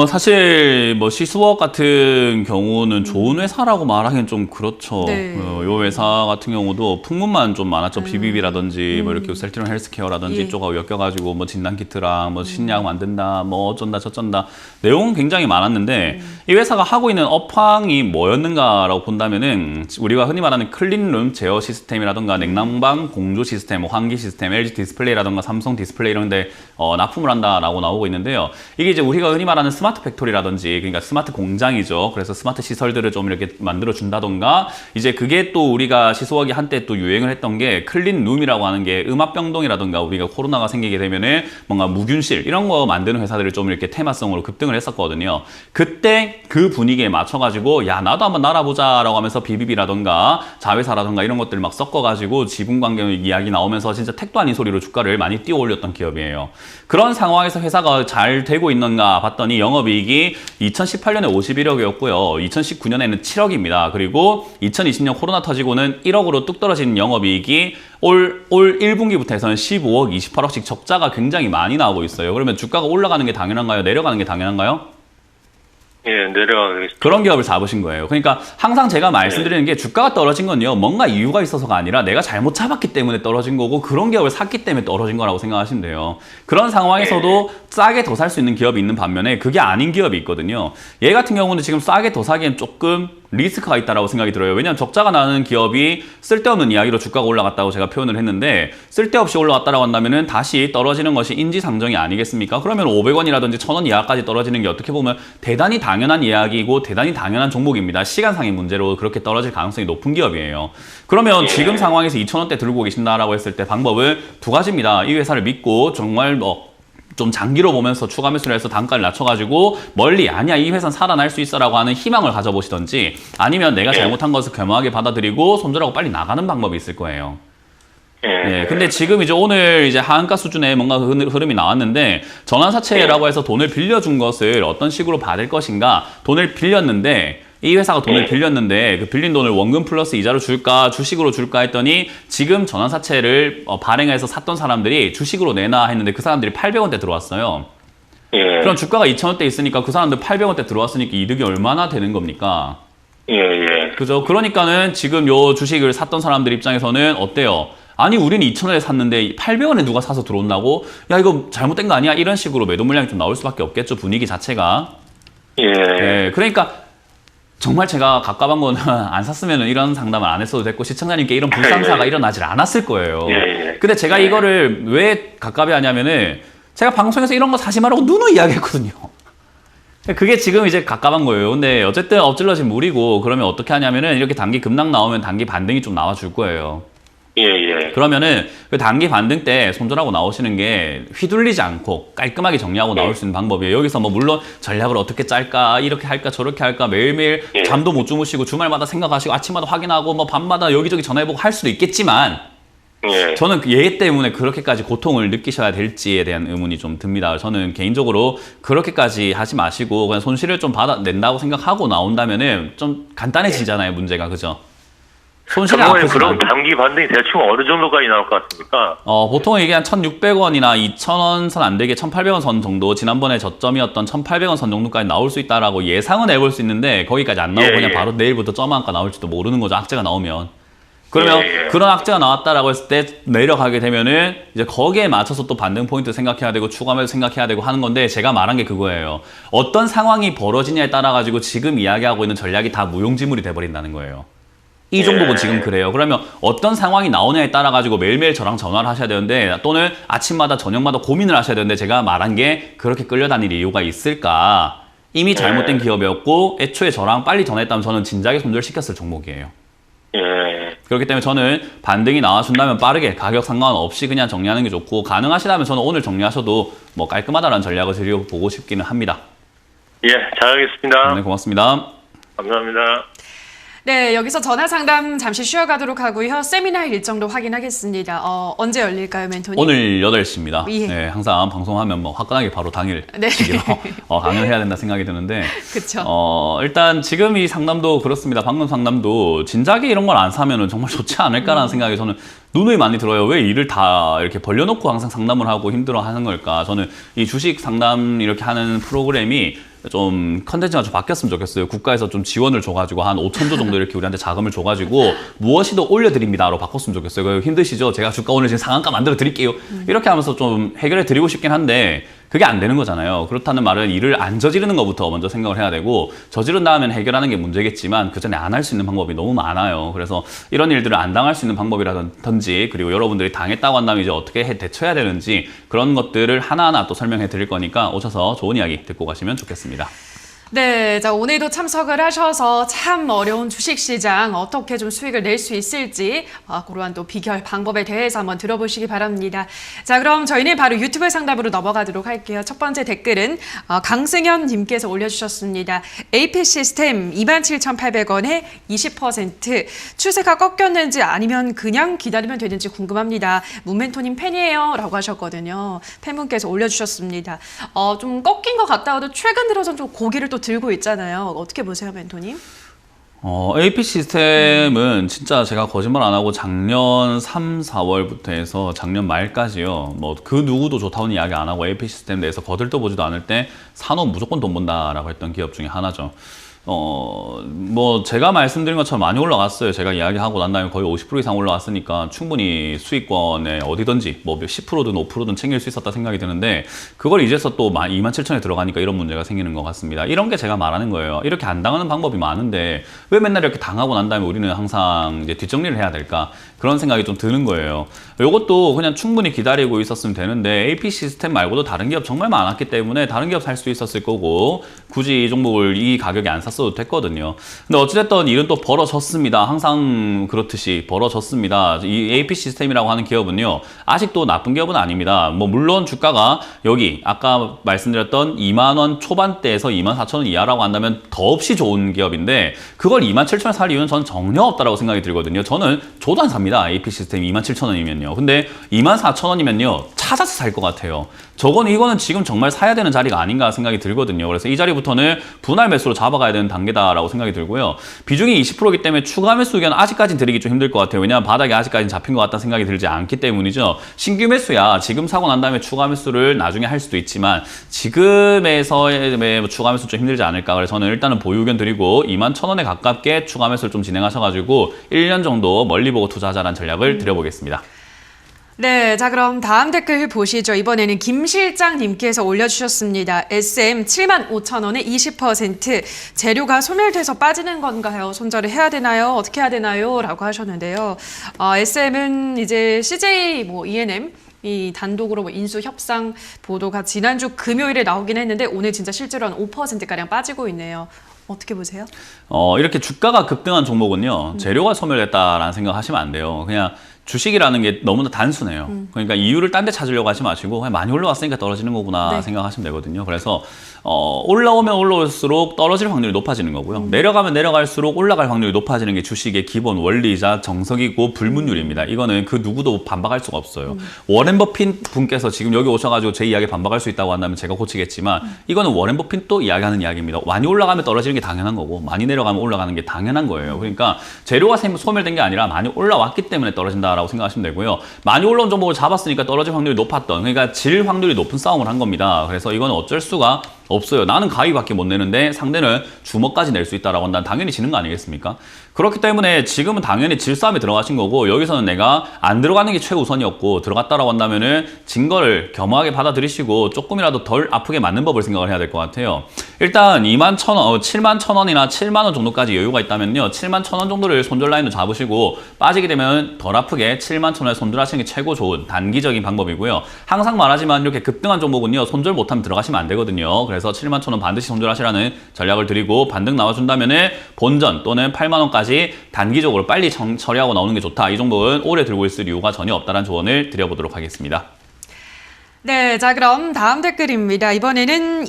사실 뭐 시스웍 같은 경우는 좋은 회사라고 말하기는 좀 그렇죠. 네. 요 회사 같은 경우도 풍문만 좀 많았죠. BBB라든지 뭐 이렇게 셀트리온 헬스케어라든지 예. 이쪽하고 엮여가지고 뭐 진단키트랑 뭐 신약 만든다, 뭐 어쩐다 저쩐다 내용은 굉장히 많았는데 이 회사가 하고 있는 업황이 뭐였는가라고 본다면은 우리가 흔히 말하는 클린룸 제어 시스템이라든가 냉난방 공조 시스템, 뭐 환기 시스템, LG 디스플레이라든가 삼성 디스플레이 이런데 납품을 한다라고 나오고 있는데요. 이게 이제 우리가 흔히 말하는 스마트 팩토리라든지 그러니까 스마트 공장이죠. 그래서 스마트 시설들을 좀 이렇게 만들어 준다던가 이제 그게 또 우리가 시스웍이 한때 또 유행을 했던 게 클린룸이라고 하는 게 음압병동이라든가 우리가 코로나가 생기게 되면은 뭔가 무균실 이런 거 만드는 회사들을 좀 이렇게 테마성으로 급등을 했었거든요. 그때 그 분위기에 맞춰가지고 야 나도 한번 날아보자라고 하면서 BBB라던가 자회사라던가 이런 것들 막 섞어가지고 지분관계 이야기 나오면서 진짜 택도 아닌 소리로 주가를 많이 띄워 올렸던 기업이에요. 그런 상황에서 회사가 잘 되고 있는가 봤더니 영업이익이 2018년에 51억이었고요. 2019년에는 7억입니다. 그리고 2020년 코로나 터지고는 1억으로 뚝 떨어진 영업이익이 올 1분기부터 해서는 15억, 28억씩 적자가 굉장히 많이 나오고 있어요. 그러면 주가가 올라가는 게 당연한가요? 내려가는 게 당연한가요? 예, 내려가겠습니다. 그런 기업을 잡으신 거예요. 그러니까 항상 제가 말씀드리는 게 주가가 떨어진 건요. 뭔가 이유가 있어서가 아니라 내가 잘못 잡았기 때문에 떨어진 거고 그런 기업을 샀기 때문에 떨어진 거라고 생각하시면 돼요. 그런 상황에서도 싸게 더 살 수 있는 기업이 있는 반면에 그게 아닌 기업이 있거든요. 얘 같은 경우는 지금 싸게 더 사기엔 조금 리스크가 있다라고 생각이 들어요. 왜냐하면 적자가 나는 기업이 쓸데없는 이야기로 주가가 올라갔다고 제가 표현을 했는데 쓸데없이 올라갔다라고 한다면은 다시 떨어지는 것이 인지상정이 아니겠습니까? 그러면 500원이라든지 1000원 이하까지 떨어지는 게 어떻게 보면 대단히 당연한 이야기이고 대단히 당연한 종목입니다. 시간상의 문제로 그렇게 떨어질 가능성이 높은 기업이에요. 그러면 지금 상황에서 2000원대 들고 계신다라고 했을 때 방법은 두 가지입니다. 이 회사를 믿고 정말 좀 장기로 보면서 추가 매수를 해서 단가를 낮춰가지고 멀리 아니야 이 회사는 살아날 수 있어라고 하는 희망을 가져보시던지 아니면 내가 잘못한 것을 겸허하게 받아들이고 손절하고 빨리 나가는 방법이 있을 거예요. 네, 근데 지금 이제 오늘 이제 하한가 수준의 뭔가 흐름이 나왔는데 전환사채라고 해서 돈을 빌려준 것을 어떤 식으로 받을 것인가 돈을 빌렸는데 이 회사가 돈을 빌렸는데 그 빌린 돈을 원금 플러스 이자로 줄까 주식으로 줄까 했더니 지금 전환사채를 발행해서 샀던 사람들이 주식으로 내놔 했는데 그 사람들이 800원대 들어왔어요. 예. 그럼 주가가 2,000원대 있으니까 그 사람들 800원대 들어왔으니까 이득이 얼마나 되는 겁니까? 예. 그죠? 그러니까는 지금 요 주식을 샀던 사람들 입장에서는 어때요? 아니 우리는 2,000원에 샀는데 800원에 누가 사서 들어온다고? 야 이거 잘못된 거 아니야? 이런 식으로 매도 물량이 좀 나올 수밖에 없겠죠. 분위기 자체가. 예. 그러니까 정말 제가 갑갑한 거는 안 샀으면 이런 상담을 안 했어도 됐고 시청자님께 이런 불상사가 일어나질 않았을 거예요. 근데 제가 이거를 왜 갑갑해 하냐면은 제가 방송에서 이런 거 사지 말라고 누누이 이야기했거든요. 그게 지금 이제 갑갑한 거예요. 근데 어쨌든 엎질러진 물이고 그러면 어떻게 하냐면은 이렇게 단기 급락 나오면 단기 반등이 좀 나와줄 거예요. 그러면은 그 단기 반등 때 손절하고 나오시는 게 휘둘리지 않고 깔끔하게 정리하고 나올 수 있는 방법이에요. 여기서 뭐 물론 전략을 어떻게 짤까 이렇게 할까 저렇게 할까 매일매일 잠도 못 주무시고 주말마다 생각하시고 아침마다 확인하고 뭐 밤마다 여기저기 전화해보고 할 수도 있겠지만 저는 얘 때문에 그렇게까지 고통을 느끼셔야 될지에 대한 의문이 좀 듭니다. 저는 개인적으로 그렇게까지 하지 마시고 그냥 손실을 좀 받아낸다고 생각하고 나온다면은 좀 간단해지잖아요, 문제가. 그죠? 손실이 그럼 단기 반등이 대충 어느 정도까지 나올 것 같습니까? 보통 이게 한 1,600원이나 2,000원 선 안 되게 1,800원 선 정도 지난번에 저점이었던 1,800원 선 정도까지 나올 수 있다라고 예상은 해볼 수 있는데 거기까지 안 나오고 그냥 바로 내일부터 점한가 나올지도 모르는 거죠. 악재가 나오면. 그러면 그런 악재가 나왔다라고 했을 때 내려가게 되면은 이제 거기에 맞춰서 또 반등 포인트 생각해야 되고 추가 매수 생각해야 되고 하는 건데 제가 말한 게 그거예요. 어떤 상황이 벌어지냐에 따라 가지고 지금 이야기하고 있는 전략이 다 무용지물이 돼버린다는 거예요. 이 정도면 지금 그래요. 그러면 어떤 상황이 나오냐에 따라 가지고 매일매일 저랑 전화를 하셔야 되는데 또는 아침마다 저녁마다 고민을 하셔야 되는데 제가 말한 게 그렇게 끌려다닐 이유가 있을까? 이미 잘못된 기업이었고 애초에 저랑 빨리 전화했다면 저는 진작에 손절시켰을 종목이에요. 그렇기 때문에 저는 반등이 나와준다면 빠르게 가격 상관없이 그냥 정리하는 게 좋고 가능하시다면 저는 오늘 정리하셔도 뭐 깔끔하다라는 전략을 드려보고 싶기는 합니다. 잘하겠습니다. 네, 고맙습니다. 감사합니다. 네, 여기서 전화 상담 잠시 쉬어가도록 하고요. 세미나 일정도 확인하겠습니다. 언제 열릴까요, 멘토님? 오늘 8시입니다. 예. 네, 항상 방송하면 뭐 화끈하게 바로 당일 네. 시기로 강연해야 된다 생각이 드는데 그쵸. 일단 지금 이 상담도 그렇습니다. 방금 상담도 진작에 이런 걸 안 사면은 정말 좋지 않을까라는 생각이 저는 누누이 많이 들어요. 왜 일을 다 이렇게 벌려놓고 항상 상담을 하고 힘들어 하는 걸까? 저는 이 주식 상담 이렇게 하는 프로그램이 좀 컨텐츠가 좀 바뀌었으면 좋겠어요. 국가에서 좀 지원을 줘가지고 한 5,000조 정도 이렇게 우리한테 자금을 줘가지고 무엇이든 올려드립니다로 바꿨으면 좋겠어요. 그거 힘드시죠? 제가 주가 오늘 지금 상한가 만들어 드릴게요. 이렇게 하면서 좀 해결해 드리고 싶긴 한데 그게 안 되는 거잖아요. 그렇다는 말은 일을 안 저지르는 것부터 먼저 생각을 해야 되고 저지른 다음엔 해결하는 게 문제겠지만 그 전에 안 할 수 있는 방법이 너무 많아요. 그래서 이런 일들을 안 당할 수 있는 방법이라든지 그리고 여러분들이 당했다고 한다면 이제 어떻게 대처해야 되는지 그런 것들을 하나하나 또 설명해 드릴 거니까 오셔서 좋은 이야기 듣고 가시면 좋겠습니다. 네, 자, 오늘도 참석을 하셔서 참 어려운 주식시장 어떻게 좀 수익을 낼 수 있을지 그러한 또 비결 방법에 대해서 한번 들어보시기 바랍니다. 자, 그럼 저희는 바로 유튜브 상담으로 넘어가도록 할게요. 첫 번째 댓글은 강승현 님께서 올려주셨습니다. AP 시스템 27,800원에 20% 추세가 꺾였는지 아니면 그냥 기다리면 되는지 궁금합니다. 문멘토님 팬이에요 라고 하셨거든요. 팬분께서 올려주셨습니다. 좀 꺾인 것 같다가도 최근 들어서 좀 고기를 또 들고 있잖아요. 어떻게 보세요, 멘토님? AP 시스템은 진짜 제가 거짓말 안 하고 작년 3, 4월부터 해서 작년 말까지요. 뭐 그 누구도 좋다고는 이야기 안 하고 AP 시스템에 대해서 거들떠보지도 않을 때 사놓으면 무조건 돈 번다라고 했던 기업 중에 하나죠. 뭐 제가 말씀드린 것처럼 많이 올라갔어요. 제가 이야기하고 난 다음에 거의 50% 이상 올라왔으니까 충분히 수익권에 어디든지 뭐 10%든 5%든 챙길 수 있었다 생각이 드는데 그걸 이제서 또 27,000에 들어가니까 이런 문제가 생기는 것 같습니다. 이런 게 제가 말하는 거예요. 이렇게 안 당하는 방법이 많은데 왜 맨날 이렇게 당하고 난 다음에 우리는 항상 이제 뒷정리를 해야 될까? 그런 생각이 좀 드는 거예요. 이것도 그냥 충분히 기다리고 있었으면 되는데 AP 시스템 말고도 다른 기업 정말 많았기 때문에 다른 기업 살 수 있었을 거고 굳이 이 종목을 이 가격에 안 샀어도 됐거든요. 근데 어찌됐든 일은 또 벌어졌습니다. 항상 그렇듯이 벌어졌습니다. 이 AP 시스템이라고 하는 기업은요. 아직도 나쁜 기업은 아닙니다. 뭐 물론 주가가 여기 아까 말씀드렸던 2만 원 초반대에서 24,000원 이하라고 한다면 더없이 좋은 기업인데 그걸 27,000원 살 이유는 저는 전혀 없다라고 생각이 들거든요. 저는 줘도 안 삽니다. AP 시스템 27,000원이면요. 근데 24,000원이면요. 찾아서 살 것 같아요. 이거는 지금 정말 사야 되는 자리가 아닌가 생각이 들거든요. 그래서 이 자리부터는 분할 매수로 잡아가야 되는 단계다라고 생각이 들고요. 비중이 20%이기 때문에 추가 매수 의견 아직까지는 드리기 좀 힘들 것 같아요. 왜냐하면 바닥에 아직까지는 잡힌 것 같다는 생각이 들지 않기 때문이죠. 신규 매수야 지금 사고 난 다음에 추가 매수를 나중에 할 수도 있지만 지금에서의 추가 매수 좀 힘들지 않을까. 그래서 저는 일단은 보유 의견 드리고 21,000원에 가깝게 추가 매수를 좀 진행하셔가지고 1년 정도 멀리 보고 투자하자라는 전략을 드려보겠습니다. 네, 자 그럼 다음 댓글 보시죠. 이번에는 김 실장님께서 올려주셨습니다. SM 75,000원에 20% 재료가 소멸돼서 빠지는 건가요? 손절을 해야 되나요? 어떻게 해야 되나요? 라고 하셨는데요. SM은 이제 CJ ENM 이 단독으로 인수 협상 보도가 지난주 금요일에 나오긴 했는데 오늘 진짜 실제로 한 5%가량 빠지고 있네요. 어떻게 보세요? 이렇게 주가가 급등한 종목은요. 재료가 소멸됐다라는 생각하시면 안 돼요. 그냥 주식이라는 게 너무나 단순해요. 그러니까 이유를 딴 데 찾으려고 하지 마시고 그냥 많이 올라왔으니까 떨어지는 거구나 네. 생각하시면 되거든요. 그래서 올라오면 올라올수록 떨어질 확률이 높아지는 거고요. 내려가면 내려갈수록 올라갈 확률이 높아지는 게 주식의 기본 원리이자 정석이고 불문율입니다. 이거는 그 누구도 반박할 수가 없어요. 워렌 버핏 분께서 지금 여기 오셔가지고 제 이야기 반박할 수 있다고 한다면 제가 고치겠지만 이거는 워렌 버핏도 이야기하는 이야기입니다. 많이 올라가면 떨어지는 게 당연한 거고 많이 내려가면 올라가는 게 당연한 거예요. 그러니까 재료가 소멸된 게 아니라 많이 올라왔기 때문에 떨어진다라고 생각하시면 되고요. 많이 올라온 종목을 잡았으니까 떨어질 확률이 높았던 그러니까 질 확률이 높은 싸움을 한 겁니다. 그래서 이건 어쩔 수가 없어요. 나는 가위밖에 못 내는데 상대는 주먹까지 낼 수 있다라고 한다면 당연히 지는 거 아니겠습니까? 그렇기 때문에 지금은 당연히 질싸움에 들어가신 거고 여기서는 내가 안 들어가는 게 최우선이었고 들어갔다라고 한다면은 진 거를 겸허하게 받아들이시고 조금이라도 덜 아프게 맞는 법을 생각을 해야 될 것 같아요. 일단 21,000원, 71,000원이나 7만원 정도까지 여유가 있다면요. 71,000원 정도를 손절 라인으로 잡으시고 빠지게 되면 덜 아프게 71,000원에 손절하시는 게 최고 좋은 단기적인 방법이고요. 항상 말하지만 이렇게 급등한 종목은요. 손절 못하면 들어가시면 안 되거든요. 그래서 71,000원 반드시 손절하시라는 전략을 드리고 반등 나와준다면은 본전 또는 8만원까지 단기적으로 빨리 처리하고 나오는 게 좋다. 이 종목은 오래 들고 있을 이유가 전혀 없다는 조언을 드려보도록 하겠습니다. 네, 자 그럼 다음 댓글입니다. 이번에는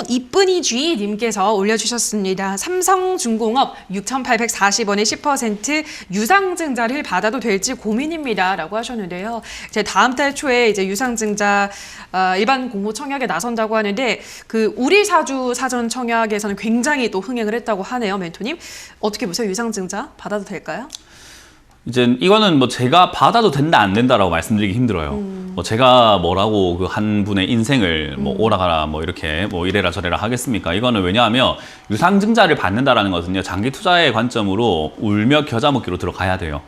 이쁜이쥐 님께서 올려주셨습니다. 삼성중공업 6,840원에 10% 유상증자를 받아도 될지 고민입니다. 라고 하셨는데요. 이제 다음 달 초에 이제 유상증자 일반 공모 청약에 나선다고 하는데 그 우리 사주 사전 청약에서는 굉장히 또 흥행을 했다고 하네요. 멘토님. 어떻게 보세요? 유상증자 받아도 될까요? 이제 이거는 뭐 제가 받아도 된다 안 된다라고 말씀드리기 힘들어요. 뭐 제가 뭐라고 그 한 분의 인생을 뭐 오라가라 뭐 이렇게 뭐 이래라 저래라 하겠습니까? 이거는 왜냐하면 유상증자를 받는다라는 것은요 장기 투자의 관점으로 울며 겨자 먹기로 들어가야 돼요.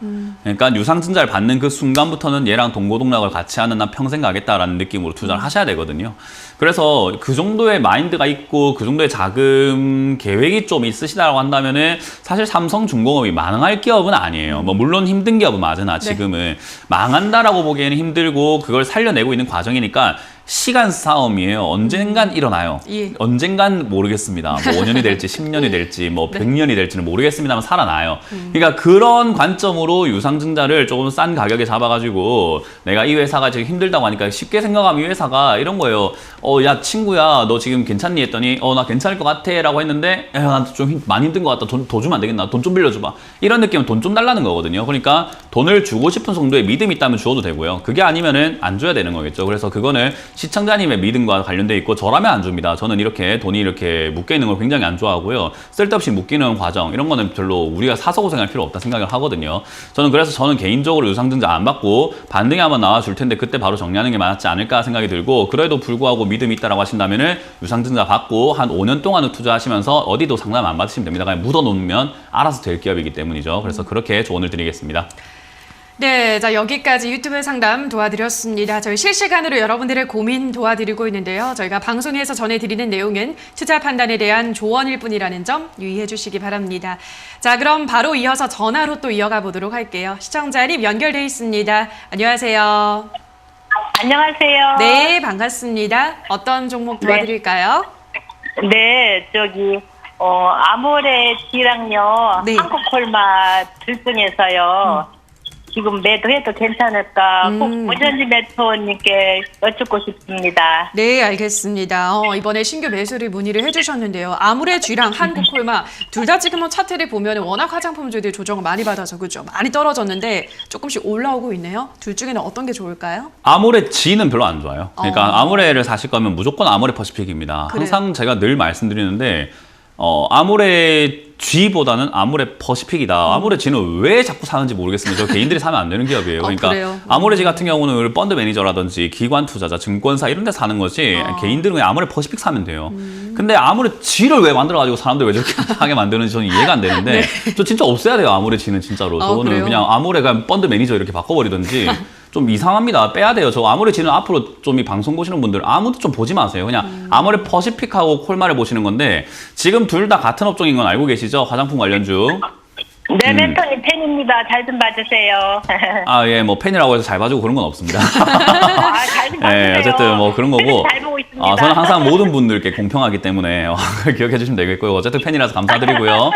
그러니까 유상증자를 받는 그 순간부터는 얘랑 동고동락을 같이 하는 난 평생 가겠다라는 느낌으로 투자를 하셔야 되거든요. 그래서 그 정도의 마인드가 있고 그 정도의 자금 계획이 좀 있으시다고 한다면은 사실 삼성중공업이 망할 기업은 아니에요. 뭐 물론 힘든 기업은 맞으나 지금은 망한다라고 보기에는 힘들고 그걸 살려내고 있는 과정이니까 시간 싸움이에요. 언젠간 일어나요. 예. 언젠간 모르겠습니다. 뭐 5년이 될지 10년이 될지 뭐 100년이 될지는 모르겠습니다만 살아나요. 그러니까 그런 관점으로 유상증자를 조금 싼 가격에 잡아가지고 내가 이 회사가 지금 힘들다고 하니까 쉽게 생각하면 이 회사가 이런 거예요. 야 친구야 너 지금 괜찮니 했더니 나 괜찮을 것 같아 라고 했는데 나 좀 많이 힘든 것 같다. 돈 더 주면 안 되겠나? 돈 좀 빌려줘봐. 이런 느낌은 돈 좀 달라는 거거든요. 그러니까 돈을 주고 싶은 정도의 믿음이 있다면 주어도 되고요. 그게 아니면은 안 줘야 되는 거겠죠. 그래서 그거는 시청자님의 믿음과 관련돼 있고 저라면 안 줍니다. 저는 이렇게 돈이 이렇게 묶여 있는 걸 굉장히 안 좋아하고요. 쓸데없이 묶이는 과정 이런 거는 별로 우리가 사서 고생할 필요 없다 생각을 하거든요. 저는 개인적으로 유상증자 안 받고 반등이 한번 나와줄 텐데 그때 바로 정리하는 게 맞지 않을까 생각이 들고 그래도 불구하고 믿음이 있다라고 하신다면은 유상증자 받고 한 5년 동안은 투자하시면서 어디도 상담 안 받으시면 됩니다. 그냥 묻어놓으면 알아서 될 기업이기 때문이죠. 그래서 그렇게 조언을 드리겠습니다. 네, 자 여기까지 유튜브 상담 도와드렸습니다. 저희 실시간으로 여러분들의 고민 도와드리고 있는데요. 저희가 방송에서 전해드리는 내용은 투자 판단에 대한 조언일 뿐이라는 점 유의해 주시기 바랍니다. 자, 그럼 바로 이어서 전화로 또 이어가 보도록 할게요. 시청자님 연결돼 있습니다. 안녕하세요. 안녕하세요. 네, 반갑습니다. 어떤 종목 도와드릴까요? 네, 아모레 D랑요, 네. 한국콜마 둘 중에서요, 지금 매도해도 괜찮을까, 꼭 오전지 매토님께 여쭙고 싶습니다. 네, 알겠습니다. 이번에 신규 매수를 문의를 해주셨는데요. 아무래 G랑 한국콜마 둘 다 지금 차트를 보면 워낙 화장품주들이 조정을 많이 받아서 그죠? 많이 떨어졌는데 조금씩 올라오고 있네요. 둘 중에는 어떤 게 좋을까요? 아모레 G는 별로 안 좋아요. 그러니까 아모레를 사실 거면 무조건 아모레 퍼시픽입니다. 그래요? 항상 제가 늘 말씀드리는데 아모레 G보다는 아모레 퍼시픽이다. 아모레 G는 왜 자꾸 사는지 모르겠습니다. 저 개인들이 사면 안 되는 기업이에요. 그러니까 그래요? 아모레 G 같은 경우는 펀드 매니저라든지 기관 투자자, 증권사 이런 데 사는 거지 개인들은 그냥 아모레 퍼시픽 사면 돼요. 근데 아모레 G를 왜 만들어가지고 사람들 왜 저렇게 하게 만드는지 저는 이해가 안 되는데 저 진짜 없애야 돼요. 아모레 G는 진짜로. 저거는 그래요? 그냥 아모레가 펀드 매니저 이렇게 바꿔버리든지 좀 이상합니다. 빼야 돼요. 저 아모레 G는 앞으로 좀 이 방송 보시는 분들 아무도 좀 보지 마세요. 그냥 아모레 퍼시픽하고 콜마를 보시는 건데 지금 둘 다 같은 업종인 건 알고 계시죠? 화장품 관련주. 네, 멘토님 팬입니다. 잘 좀 봐주세요. 예, 뭐 팬이라고 해서 잘 봐주고 그런 건 없습니다. 잘 좀 봐주세요. 네, 어쨌든 뭐 그런 거고. 잘 보고 있습니다. 저는 항상 모든 분들께 공평하기 때문에 기억해 주시면 되겠고요. 어쨌든 팬이라서 감사드리고요.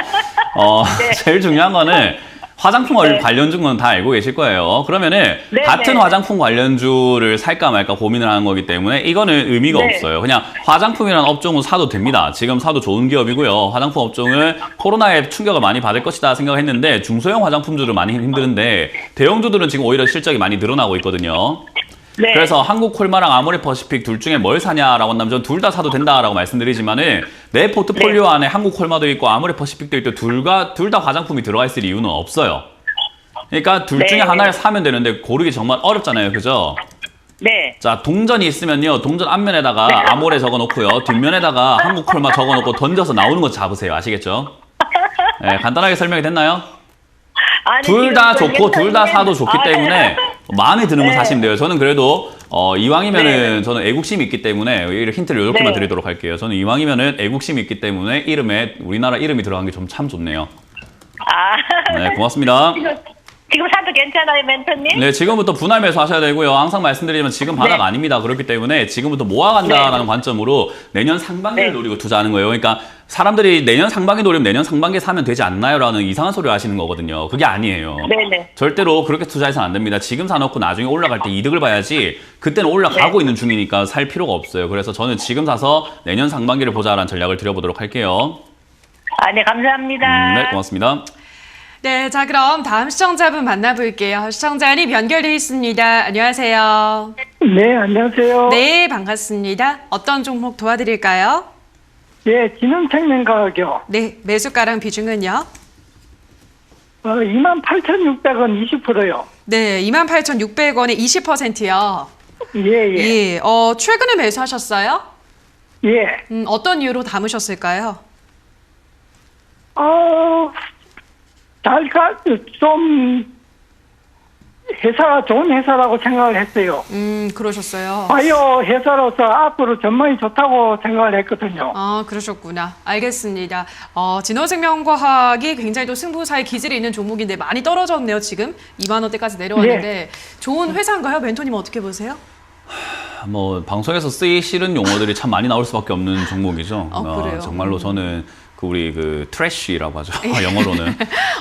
제일 중요한 거는 화장품 관련주는 다 알고 계실 거예요. 그러면은 네, 같은 네. 화장품 관련주를 살까 말까 고민을 하는 거기 때문에 이거는 의미가 네. 없어요. 그냥 화장품이라는 업종은 사도 됩니다. 지금 사도 좋은 기업이고요. 화장품 업종은 코로나에 충격을 많이 받을 것이다 생각했는데 중소형 화장품주들 많이 힘드는데 대형주들은 지금 오히려 실적이 많이 늘어나고 있거든요. 네. 그래서 한국콜마랑 아모레 퍼시픽 둘 중에 뭘 사냐라고 한다면 저는 둘 다 사도 된다라고 말씀드리지만은 내 포트폴리오 안에 한국콜마도 있고 아모레 퍼시픽도 있고 둘 다 화장품이 들어가 있을 이유는 없어요. 그러니까 둘 중에 하나를 사면 되는데 고르기 정말 어렵잖아요. 그죠? 네. 자, 동전이 있으면요. 동전 앞면에다가 아모레 적어놓고요. 뒷면에다가 한국콜마 적어놓고 던져서 나오는 거 잡으세요. 아시겠죠? 네, 간단하게 설명이 됐나요? 아니, 둘 다 지금 좋고 둘 다 사도 좋기 네. 때문에 마음에 드는 거 사시면 돼요. 저는 그래도 이왕이면은 네. 저는 애국심이 있기 때문에 힌트를 이렇게만 네. 드리도록 할게요. 저는 이왕이면은 애국심이 있기 때문에 이름에 우리나라 이름이 들어간 게 좀 참 좋네요. 네, 고맙습니다. 지금 사도 괜찮아요, 멘토님? 네, 지금부터 분할 매수 하셔야 되고요. 항상 말씀드리지만 지금 바닥 네. 아닙니다. 그렇기 때문에 지금부터 모아간다라는 네. 관점으로 내년 상반기를 네. 노리고 투자하는 거예요. 그러니까 사람들이 내년 상반기 노리면 내년 상반기에 사면 되지 않나요? 라는 이상한 소리를 하시는 거거든요. 그게 아니에요. 네네. 절대로 그렇게 투자해서는 안 됩니다. 지금 사놓고 나중에 올라갈 때 이득을 봐야지 그때는 올라가고 네. 있는 중이니까 살 필요가 없어요. 그래서 저는 지금 사서 내년 상반기를 보자라는 전략을 드려보도록 할게요. 네, 감사합니다. 네, 고맙습니다. 네, 자 그럼 다음 시청자분 만나볼게요. 시청자님 연결돼 있습니다. 안녕하세요. 네, 안녕하세요. 네, 반갑습니다. 어떤 종목 도와드릴까요? 예, 지능생명과학이요. 네, 매수가랑 비중은요? 28,600원 20%요. 네, 28,600원에 20%요. 예, 예. 예, 최근에 매수하셨어요? 예. 어떤 이유로 담으셨을까요? 좀, 회사가 좋은 회사라고 생각을 했어요. 그러셨어요. 바이오 회사로서 앞으로 전망이 좋다고 생각을 했거든요. 아, 그러셨구나. 알겠습니다. 진원생명과학이 굉장히 또 승부사의 기질이 있는 종목인데 많이 떨어졌네요, 지금. 2만 원대까지 내려왔는데. 좋은 회사인가요? 멘토님 어떻게 보세요? 뭐 방송에서 쓰기 싫은 용어들이 참 많이 나올 수밖에 없는 종목이죠. 그래요? 정말로 저는 우리 트래쉬라고 하죠. 영어로는.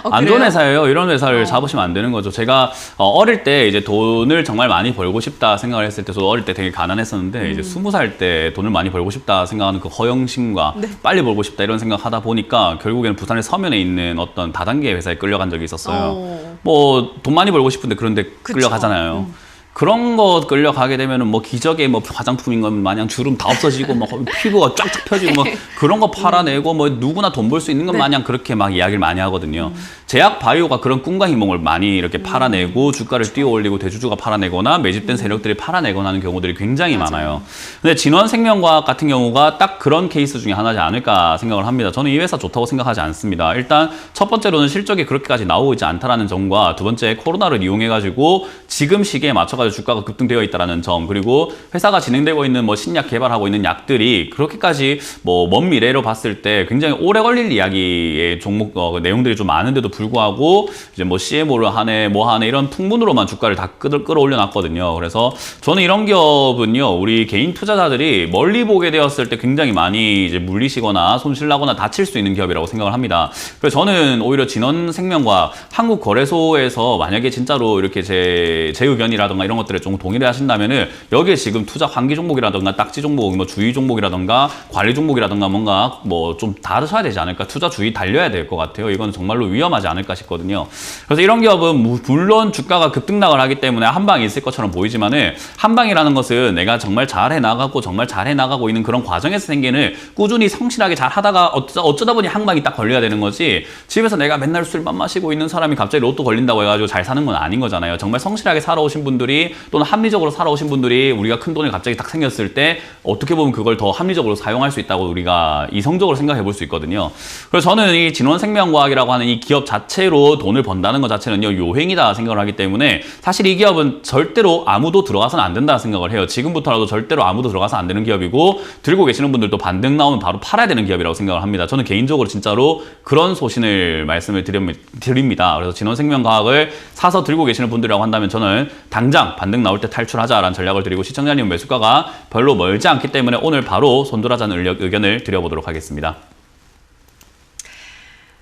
안 그래요? 좋은 회사예요. 이런 회사를 잡으시면 안 되는 거죠. 제가 어릴 때 이제 돈을 정말 많이 벌고 싶다 생각을 했을 때, 저도 어릴 때 되게 가난했었는데 이제 20살 때 돈을 많이 벌고 싶다 생각하는 그 허영심과 빨리 벌고 싶다 이런 생각하다 보니까 결국에는 부산의 서면에 있는 어떤 다단계 회사에 끌려간 적이 있었어요. 뭐 돈 많이 벌고 싶은데 그런데 끌려가잖아요. 그런 거 끌려가게 되면은 뭐 기적의 뭐 화장품인 건 마냥 주름 다 없어지고 뭐 피부가 쫙쫙 펴지고 뭐 그런 거 팔아내고 뭐 누구나 돈 벌 수 있는 것 마냥 그렇게 막 이야기를 많이 하거든요. 제약 바이오가 그런 꿈과 희망을 많이 이렇게 팔아내고 주가를 띄워올리고 대주주가 팔아내거나 매집된 세력들이 팔아내거나 하는 경우들이 굉장히 많아요. 근데 진원생명과학 같은 경우가 딱 그런 케이스 중에 하나지 않을까 생각을 합니다. 저는 이 회사 좋다고 생각하지 않습니다. 일단 첫 번째로는 실적이 그렇게까지 나오고 있지 않다라는 점과 두 번째 코로나를 이용해가지고 지금 시기에 맞춰가지고 주가가 급등되어 있다는 점, 그리고 회사가 진행되고 있는 뭐 신약 개발하고 있는 약들이 그렇게까지 뭐 먼 미래로 봤을 때 굉장히 오래 걸릴 이야기의 종목 내용들이 좀 많은데도 불구하고 이제 뭐 CMO를 하네 뭐 하네 이런 풍문으로만 주가를 다 끌어올려 놨거든요. 그래서 저는 이런 기업은요, 우리 개인 투자자들이 멀리 보게 되었을 때 굉장히 많이 이제 물리시거나 손실나거나 다칠 수 있는 기업이라고 생각을 합니다. 그래서 저는 오히려 진원생명과 한국거래소에서 만약에 진짜로 이렇게 제 의견이라든가 이런 것들에 좀 동의를 하신다면은 여기에 지금 투자 환기 종목이라든가 딱지 종목, 뭐 주의 종목이라든가 관리 종목이라든가 뭔가 뭐 좀 다르셔야 되지 않을까, 투자 주의 달려야 될 것 같아요. 이건 정말로 위험하지 않을까 싶거든요. 그래서 이런 기업은 물론 주가가 급등락을 하기 때문에 한 방이 있을 것처럼 보이지만은 한 방이라는 것은 내가 정말 잘해 나가고 있는 그런 과정에서 생기는 꾸준히 성실하게 잘 하다가 어쩌다 보니 한 방이 딱 걸려야 되는 거지, 집에서 내가 맨날 술만 마시고 있는 사람이 갑자기 로또 걸린다고 해가지고 잘 사는 건 아닌 거잖아요. 정말 성실하게 살아오신 분들이, 또는 합리적으로 살아오신 분들이 우리가 큰 돈이 갑자기 딱 생겼을 때 어떻게 보면 그걸 더 합리적으로 사용할 수 있다고 우리가 이성적으로 생각해 볼 수 있거든요. 그래서 저는 이 진원생명과학이라고 하는 이 기업 자체로 돈을 번다는 것 자체는요, 요행이다 생각을 하기 때문에 사실 이 기업은 절대로 아무도 들어가서는 안 된다 생각을 해요. 지금부터라도 절대로 아무도 들어가서 안 되는 기업이고, 들고 계시는 분들도 반등 나오면 바로 팔아야 되는 기업이라고 생각을 합니다. 저는 개인적으로 진짜로 그런 소신을 말씀을 드립니다. 그래서 진원생명과학을 사서 들고 계시는 분들이라고 한다면 저는 당장 반등 나올 때 탈출하자라는 전략을 드리고, 시청자님 매수가가 별로 멀지 않기 때문에 오늘 바로 손들어자는 의견을 드려보도록 하겠습니다.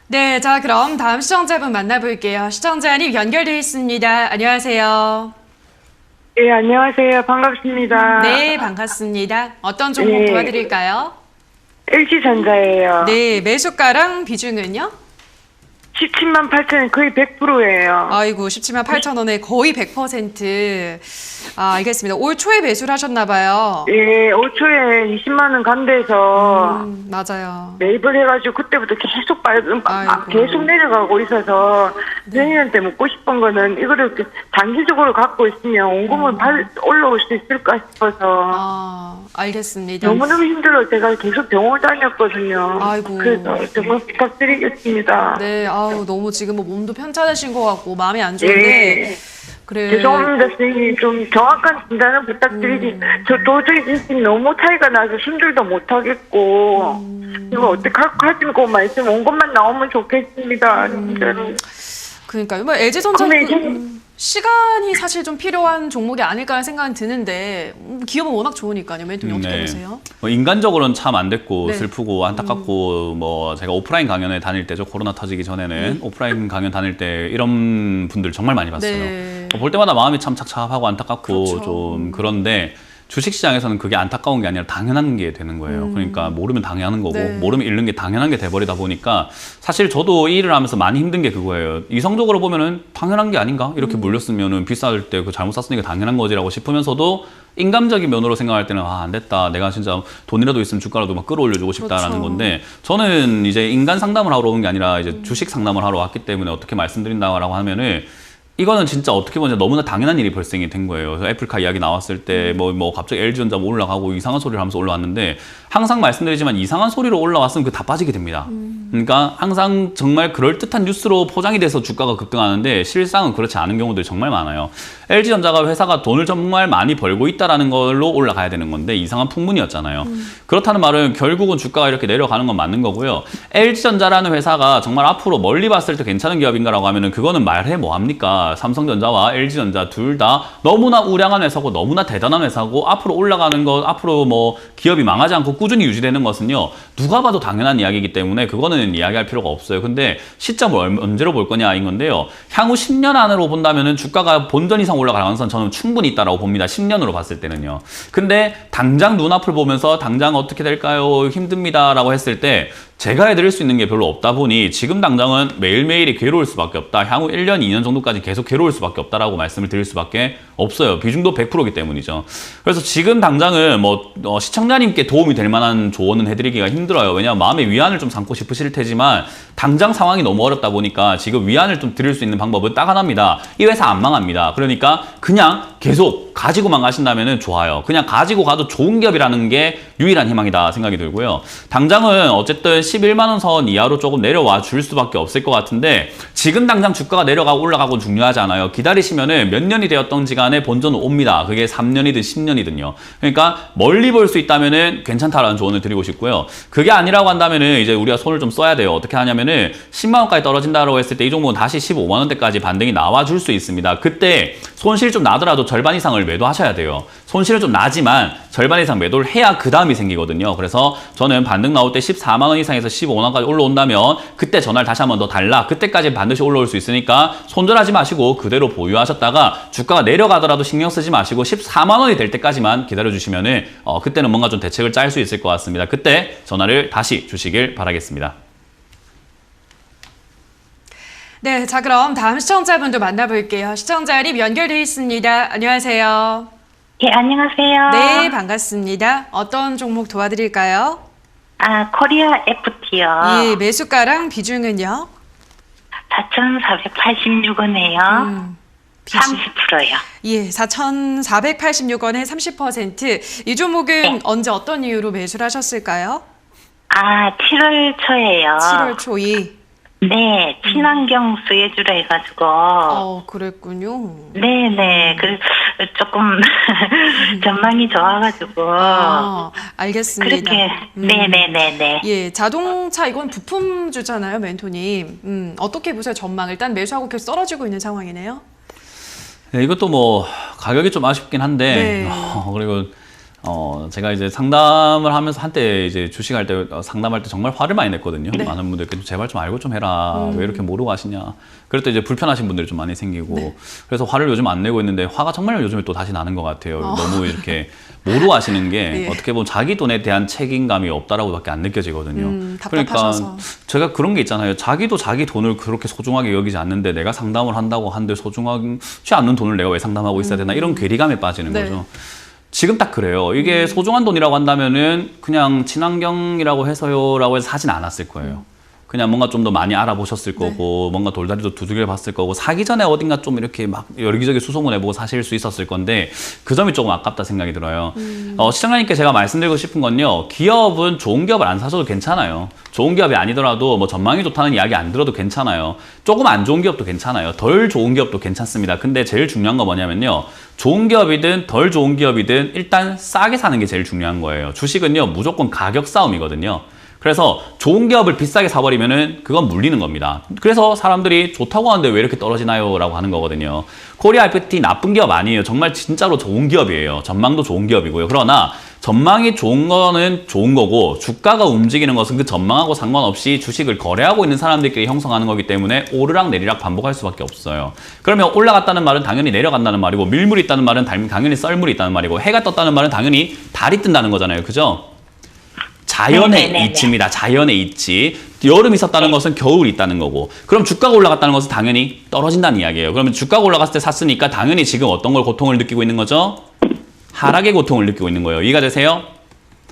네, 자 그럼 다음 시청자분 만나볼게요. 시청자님 연결되어 있습니다. 안녕하세요. 네, 안녕하세요. 반갑습니다. 네, 반갑습니다. 어떤 종목 네. 도와드릴까요? LG전자예요. 네, 매수가랑 비중은요? 17만 8천원 거의 100%예요. 아이고, 17만 8천 원에 거의 100%. 아, 알겠습니다. 올 초에 매수를 하셨나 봐요. 예, 5초에 20만 원 간대서 맞아요. 매입을 해가지고 그때부터 계속 아이고. 계속 내려가고 있어서 선생님한테 묻고 싶은 거는 이거를 이렇게 단기적으로 갖고 있으면 원금을 올라올 수 있을까 싶어서 아, 알겠습니다. 너무너무 힘들어. 제가 계속 병원 다녔거든요. 아이고. 그래서 정말 부탁드리겠습니다. 네, 아우, 너무 지금 뭐 몸도 편찮으신 것 같고 마음이 안 좋은데. 예. 그래. 죄송합니다, 선생님. 좀 정확한 진단을 부탁드리지. 저 도저히 진짜 너무 차이가 나서 숨들도 못하겠고, 이거 어떡하고 말씀 온 것만 나오면 좋겠습니다, 진짜로. 그러니까요. 뭐 LG전자 근데 이제- 시간이 사실 좀 필요한 종목이 아닐까 하는 생각은 드는데 기업은 워낙 좋으니까요. 멘토님 어떻게 보세요? 뭐 인간적으로는 참 안 됐고 네. 슬프고 안타깝고 뭐 제가 오프라인 강연을 다닐 때죠. 코로나 터지기 전에는 오프라인 강연 다닐 때 이런 분들 정말 많이 봤어요. 네. 볼 때마다 마음이 참 착잡하고 안타깝고 그렇죠. 좀 그런데 주식시장에서는 그게 안타까운 게 아니라 당연한 게 되는 거예요. 그러니까 모르면 당연한 거고 네. 모르면 잃는 게 당연한 게 돼버리다 보니까 사실 저도 이 일을 하면서 많이 힘든 게 그거예요. 이성적으로 보면은 당연한 게 아닌가? 이렇게 물렸으면은 비쌀 때 그 잘못 샀으니까 당연한 거지라고 싶으면서도 인간적인 면으로 생각할 때는 안 됐다. 내가 진짜 돈이라도 있으면 주가라도 막 끌어올려주고 싶다라는 그렇죠. 건데 저는 이제 인간 상담을 하러 온 게 아니라 이제 주식 상담을 하러 왔기 때문에 어떻게 말씀드린다라고 하면은 이거는 진짜 어떻게 보면 너무나 당연한 일이 발생이 된 거예요. 그래서 애플카 이야기 나왔을 때 뭐 갑자기 LG전자 뭐 올라가고 이상한 소리를 하면서 올라왔는데 항상 말씀드리지만 이상한 소리로 올라왔으면 그 다 빠지게 됩니다. 그러니까 항상 정말 그럴듯한 뉴스로 포장이 돼서 주가가 급등하는데 실상은 그렇지 않은 경우들이 정말 많아요. LG전자가 회사가 돈을 정말 많이 벌고 있다라는 걸로 올라가야 되는 건데 이상한 풍문이었잖아요. 그렇다는 말은 결국은 주가가 이렇게 내려가는 건 맞는 거고요. LG전자라는 회사가 정말 앞으로 멀리 봤을 때 괜찮은 기업인가라고 하면은 그거는 말해 뭐합니까? 삼성전자와 LG전자 둘 다 너무나 우량한 회사고 너무나 대단한 회사고 앞으로 올라가는 것, 앞으로 뭐 기업이 망하지 않고 꾸준히 유지되는 것은요. 누가 봐도 당연한 이야기이기 때문에 그거는 이야기할 필요가 없어요. 근데 시점을 언제로 볼 거냐인 건데요. 향후 10년 안으로 본다면은 주가가 본전 이상 올라갈 가능성은 저는 충분히 있다라고 봅니다. 10년으로 봤을 때는요. 근데 당장 눈앞을 보면서 당장 어떻게 될까요? 힘듭니다라고 했을 때 제가 해드릴 수 있는 게 별로 없다 보니 지금 당장은 매일매일이 괴로울 수밖에 없다. 향후 1년, 2년 정도까지 계속 괴로울 수밖에 없다라고 말씀을 드릴 수밖에 없어요. 비중도 100%이기 때문이죠. 그래서 지금 당장은 뭐 시청자님께 도움이 될 만한 조언은 해드리기가 힘들어요. 왜냐하면 마음의 위안을 좀 삼고 싶으실 테지만 당장 상황이 너무 어렵다 보니까 지금 위안을 좀 드릴 수 있는 방법은 딱 하나입니다. 이 회사 안 망합니다. 그러니까 그냥 계속 가지고만 가신다면 좋아요. 그냥 가지고 가도 좋은 기업이라는 게 유일한 희망이다 생각이 들고요. 당장은 어쨌든 11만 원 선 이하로 조금 내려와 줄 수밖에 없을 것 같은데 지금 당장 주가가 내려가고 올라가고 중요하지 않아요. 기다리시면은 몇 년이 되었던지 간에 본전은 옵니다. 그게 3년이든 10년이든요. 그러니까 멀리 볼 수 있다면은 괜찮다라는 조언을 드리고 싶고요. 그게 아니라고 한다면은 이제 우리가 손을 좀 써야 돼요. 어떻게 하냐면은 10만 원까지 떨어진다고 했을 때 이 종목은 다시 15만 원대까지 반등이 나와 줄 수 있습니다. 그때 손실 좀 나더라도 절반 이상을 매도하셔야 돼요. 손실은 좀 나지만 절반 이상 매도를 해야 그 다음이 생기거든요. 그래서 저는 반등 나올 때 14만 원 이상에서 15만 원까지 올라온다면 그때 전화를 다시 한번 더 달라. 그때까지 반드시 올라올 수 있으니까 손절하지 마시고 그대로 보유하셨다가 주가가 내려가더라도 신경 쓰지 마시고 14만 원이 될 때까지만 기다려주시면은 그때는 뭔가 좀 대책을 짤 수 있을 것 같습니다. 그때 전화를 다시 주시길 바라겠습니다. 네, 자 그럼 다음 시청자분도 만나볼게요. 시청자 립 연결돼 있습니다. 안녕하세요. 예, 안녕하세요. 네, 반갑습니다. 어떤 종목 도와드릴까요? 아, 코리아 FT요. 예, 매수가랑 비중은요? 4,486원에요. 30%요. 예, 4,486원에 30%. 이 종목은 네. 언제 어떤 이유로 매수를 하셨을까요? 아, 7월 초에요. 7월 초에. 네, 친환경 수혜주라 해가지고. 그랬군요. 네네. 그, 조금, 전망이 좋아가지고. 알겠습니다. 그렇게, 네네네네. 예, 자동차 이건 부품주잖아요, 멘토님. 어떻게 보세요, 전망? 일단 매수하고 계속 떨어지고 있는 상황이네요. 네, 이것도 뭐 가격이 좀 아쉽긴 한데 네. 그리고 제가 이제 상담을 하면서 한때 이제 주식할 때 상담할 때 정말 화를 많이 냈거든요. 네. 많은 분들께 제발 좀 알고 좀 해라. 왜 이렇게 모르고 하시냐. 그럴 때 이제 불편하신 분들이 좀 많이 생기고 네. 그래서 화를 요즘 안 내고 있는데 화가 정말 요즘에 또 다시 나는 것 같아요. 너무 이렇게 모르고 하시는 게 네. 어떻게 보면 자기 돈에 대한 책임감이 없다라고밖에 안 느껴지거든요. 답답하셔서. 그러니까 제가 그런 게 있잖아요. 자기도 자기 돈을 그렇게 소중하게 여기지 않는데 내가 상담을 한다고 한들 소중하지 않는 돈을 내가 왜 상담하고 있어야 되나 이런 괴리감에 빠지는 네. 거죠. 지금 딱 그래요. 이게 소중한 돈이라고 한다면은 그냥 친환경이라고 해서요라고 해서 사진 않았을 거예요. 그냥 뭔가 좀 더 많이 알아보셨을 거고 뭔가 돌다리도 두들겨 봤을 거고 사기 전에 어딘가 좀 이렇게 막 여기저기 수소문해보고 사실 수 있었을 건데 그 점이 조금 아깝다 생각이 들어요. 시청자님께 제가 말씀드리고 싶은 건요. 기업은 좋은 기업을 안 사셔도 괜찮아요. 좋은 기업이 아니더라도 뭐 전망이 좋다는 이야기 안 들어도 괜찮아요. 조금 안 좋은 기업도 괜찮아요. 덜 좋은 기업도 괜찮습니다. 근데 제일 중요한 건 뭐냐면요. 좋은 기업이든 덜 좋은 기업이든 일단 싸게 사는 게 제일 중요한 거예요. 주식은요. 무조건 가격 싸움이거든요. 그래서 좋은 기업을 비싸게 사버리면은 그건 물리는 겁니다. 그래서 사람들이 좋다고 하는데 왜 이렇게 떨어지나요? 라고 하는 거거든요. 코리아 FT 나쁜 기업 아니에요. 정말 진짜로 좋은 기업이에요. 전망도 좋은 기업이고요. 그러나 전망이 좋은 거는 좋은 거고 주가가 움직이는 것은 그 전망하고 상관없이 주식을 거래하고 있는 사람들끼리 형성하는 거기 때문에 오르락 내리락 반복할 수밖에 없어요. 그러면 올라갔다는 말은 당연히 내려간다는 말이고 밀물이 있다는 말은 당연히 썰물이 있다는 말이고 해가 떴다는 말은 당연히 달이 뜬다는 거잖아요. 그죠? 자연의 네네네네. 이치입니다. 자연의 이치. 여름이 있었다는 것은 겨울이 있다는 거고 그럼 주가가 올라갔다는 것은 당연히 떨어진다는 이야기예요. 그러면 주가가 올라갔을 때 샀으니까 당연히 지금 어떤 걸 고통을 느끼고 있는 거죠? 하락의 고통을 느끼고 있는 거예요. 이해가 되세요?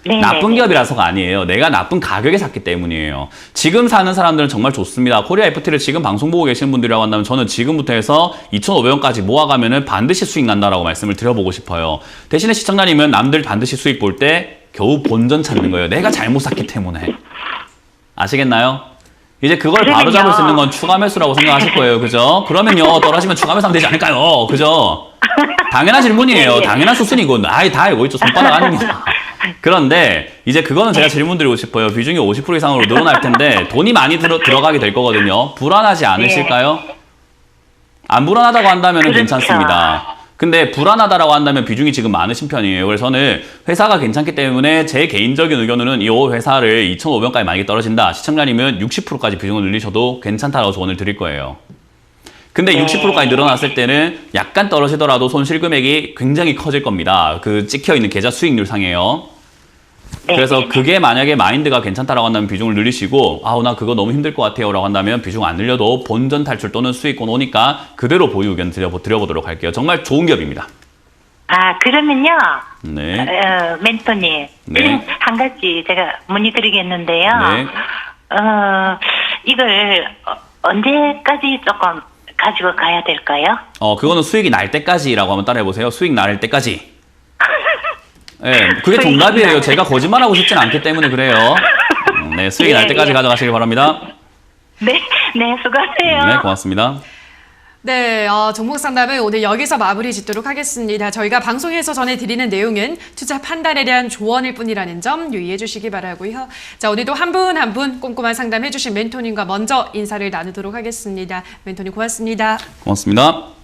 네, 나쁜 네, 기업이라서가 아니에요. 내가 나쁜 가격에 샀기 때문이에요. 지금 사는 사람들은 정말 좋습니다. 코리아 FT를 지금 방송 보고 계시는 분들이라고 한다면 저는 지금부터 해서 2,500원까지 모아가면은 반드시 수익 난다라고 말씀을 드려보고 싶어요. 대신에 시청자님은 남들 반드시 수익 볼 때 겨우 본전 찾는 거예요. 내가 잘못 샀기 때문에. 아시겠나요? 이제 그걸 바로 잡을 수 있는 건 추가 매수라고 생각하실 거예요. 그죠? 그러면요, 떨어지면 추가 매수하면 되지 않을까요? 그죠? 당연한 질문이에요. 당연한 수순이고, 아예 다 알고 있죠. 손바닥 아닙니다. 그런데 이제 그거는 제가 질문 드리고 싶어요. 비중이 50% 이상으로 늘어날 텐데 돈이 많이 들어가게 될 거거든요. 불안하지 않으실까요? 안 불안하다고 한다면 그렇죠. 괜찮습니다. 근데 불안하다라고 한다면 비중이 지금 많으신 편이에요. 그래서 저는 회사가 괜찮기 때문에 제 개인적인 의견으로는 이 회사를 2,500원까지 만약에 떨어진다. 시청자님은 60%까지 비중을 늘리셔도 괜찮다라고 조언을 드릴 거예요. 근데 60%까지 늘어났을 때는 약간 떨어지더라도 손실 금액이 굉장히 커질 겁니다. 그 찍혀있는 계좌 수익률 상에요. 그래서 그게 만약에 마인드가 괜찮다라고 한다면 비중을 늘리시고 나 그거 너무 힘들 것 같아요 라고 한다면 비중 안 늘려도 본전 탈출 또는 수익권 오니까 그대로 보유 의견 드려보도록 할게요. 정말 좋은 기업입니다. 그러면요. 네. 멘토님. 네. 한 가지 제가 문의드리겠는데요. 네. 이걸 언제까지 조금 가지고 가야 될까요? 그거는 수익이 날 때까지라고 한번 따라해보세요. 수익 날 때까지. 네, 그게 정답이에요. 제가 거짓말하고 싶진 않기 때문에 그래요. 네, 수익이 날 때까지 가져가시기 바랍니다. 네, 수고하세요. 네, 고맙습니다. 네, 종목 상담은 오늘 여기서 마무리 짓도록 하겠습니다. 저희가 방송에서 전해드리는 내용은 투자 판단에 대한 조언일 뿐이라는 점 유의해 주시기 바라고요. 자, 오늘도 한 분 한 분 꼼꼼한 상담해 주신 멘토님과 먼저 인사를 나누도록 하겠습니다. 멘토님 고맙습니다. 고맙습니다.